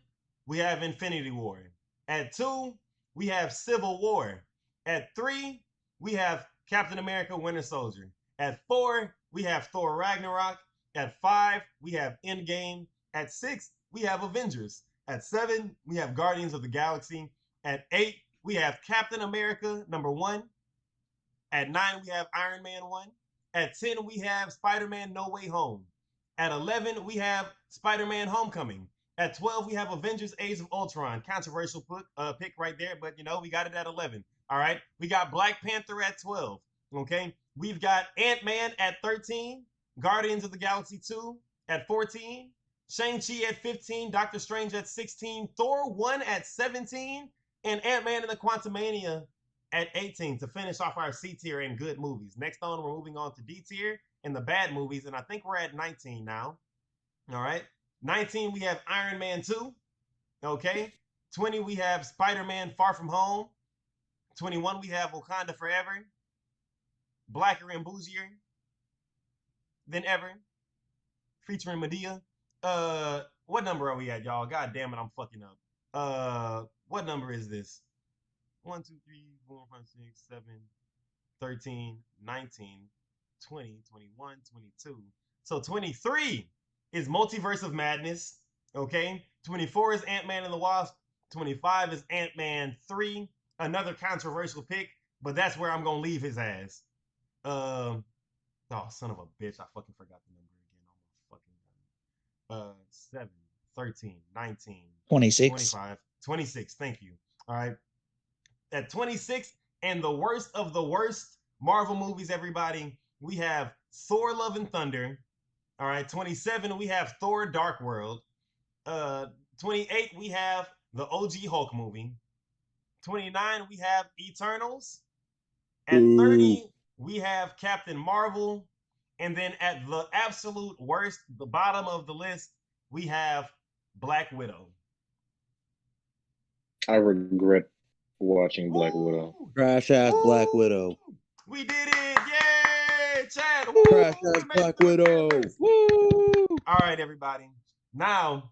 we have Infinity War. At 2 we have Civil War. At 3 we have Captain America: Winter Soldier. At 4 we have Thor: Ragnarok. At 5 we have Endgame. At 6 we have Avengers. At 7 we have Guardians of the Galaxy. At 8 we have Captain America #1. At 9 we have Iron Man 1. At 10 we have Spider-Man No Way Home. At 11 we have Spider-Man Homecoming. At 12 we have Avengers: Age of Ultron. Controversial pick right there, but you know we got it at 11. All right, we got Black Panther at 12. Okay, we've got Ant-Man at 13. Guardians of the Galaxy 2 at 14. Shang-Chi at 15, Doctor Strange at 16, Thor 1 at 17, and Ant-Man and the Quantumania at 18 to finish off our C tier and good movies. Next on, we're moving on to D tier and the bad movies, and I think we're at 19 now. All right. 19, we have Iron Man 2. Okay. 20, we have Spider-Man Far From Home. 21, we have Wakanda Forever. Blacker and Bougier Than Ever, featuring Medea. What number are we at, y'all? God damn it, I'm fucking up. What number is this? 1, 2, 3, 4, 5, 6, 7, 13, 19, 20, 21, 22. So 23 is Multiverse of Madness. Okay. 24 is Ant-Man and the Wasp. 25 is Ant-Man 3. Another controversial pick, but that's where I'm gonna leave his ass. Oh, son of a bitch. I fucking forgot the number again. 7, 13, 19, 26. 25, 26. Thank you. All right. At 26, and the worst of the worst Marvel movies, everybody, we have Thor: Love and Thunder. All right. 27, we have Thor: Dark World. 28, we have the OG Hulk movie. 29, we have Eternals. At 30, we have Captain Marvel. And then at the absolute worst, the bottom of the list, we have Black Widow. I regret watching Black Widow. Trash ass Black Widow. We did it! Yay! Chad! Trash ass Black Widow. Woo! All right, everybody. Now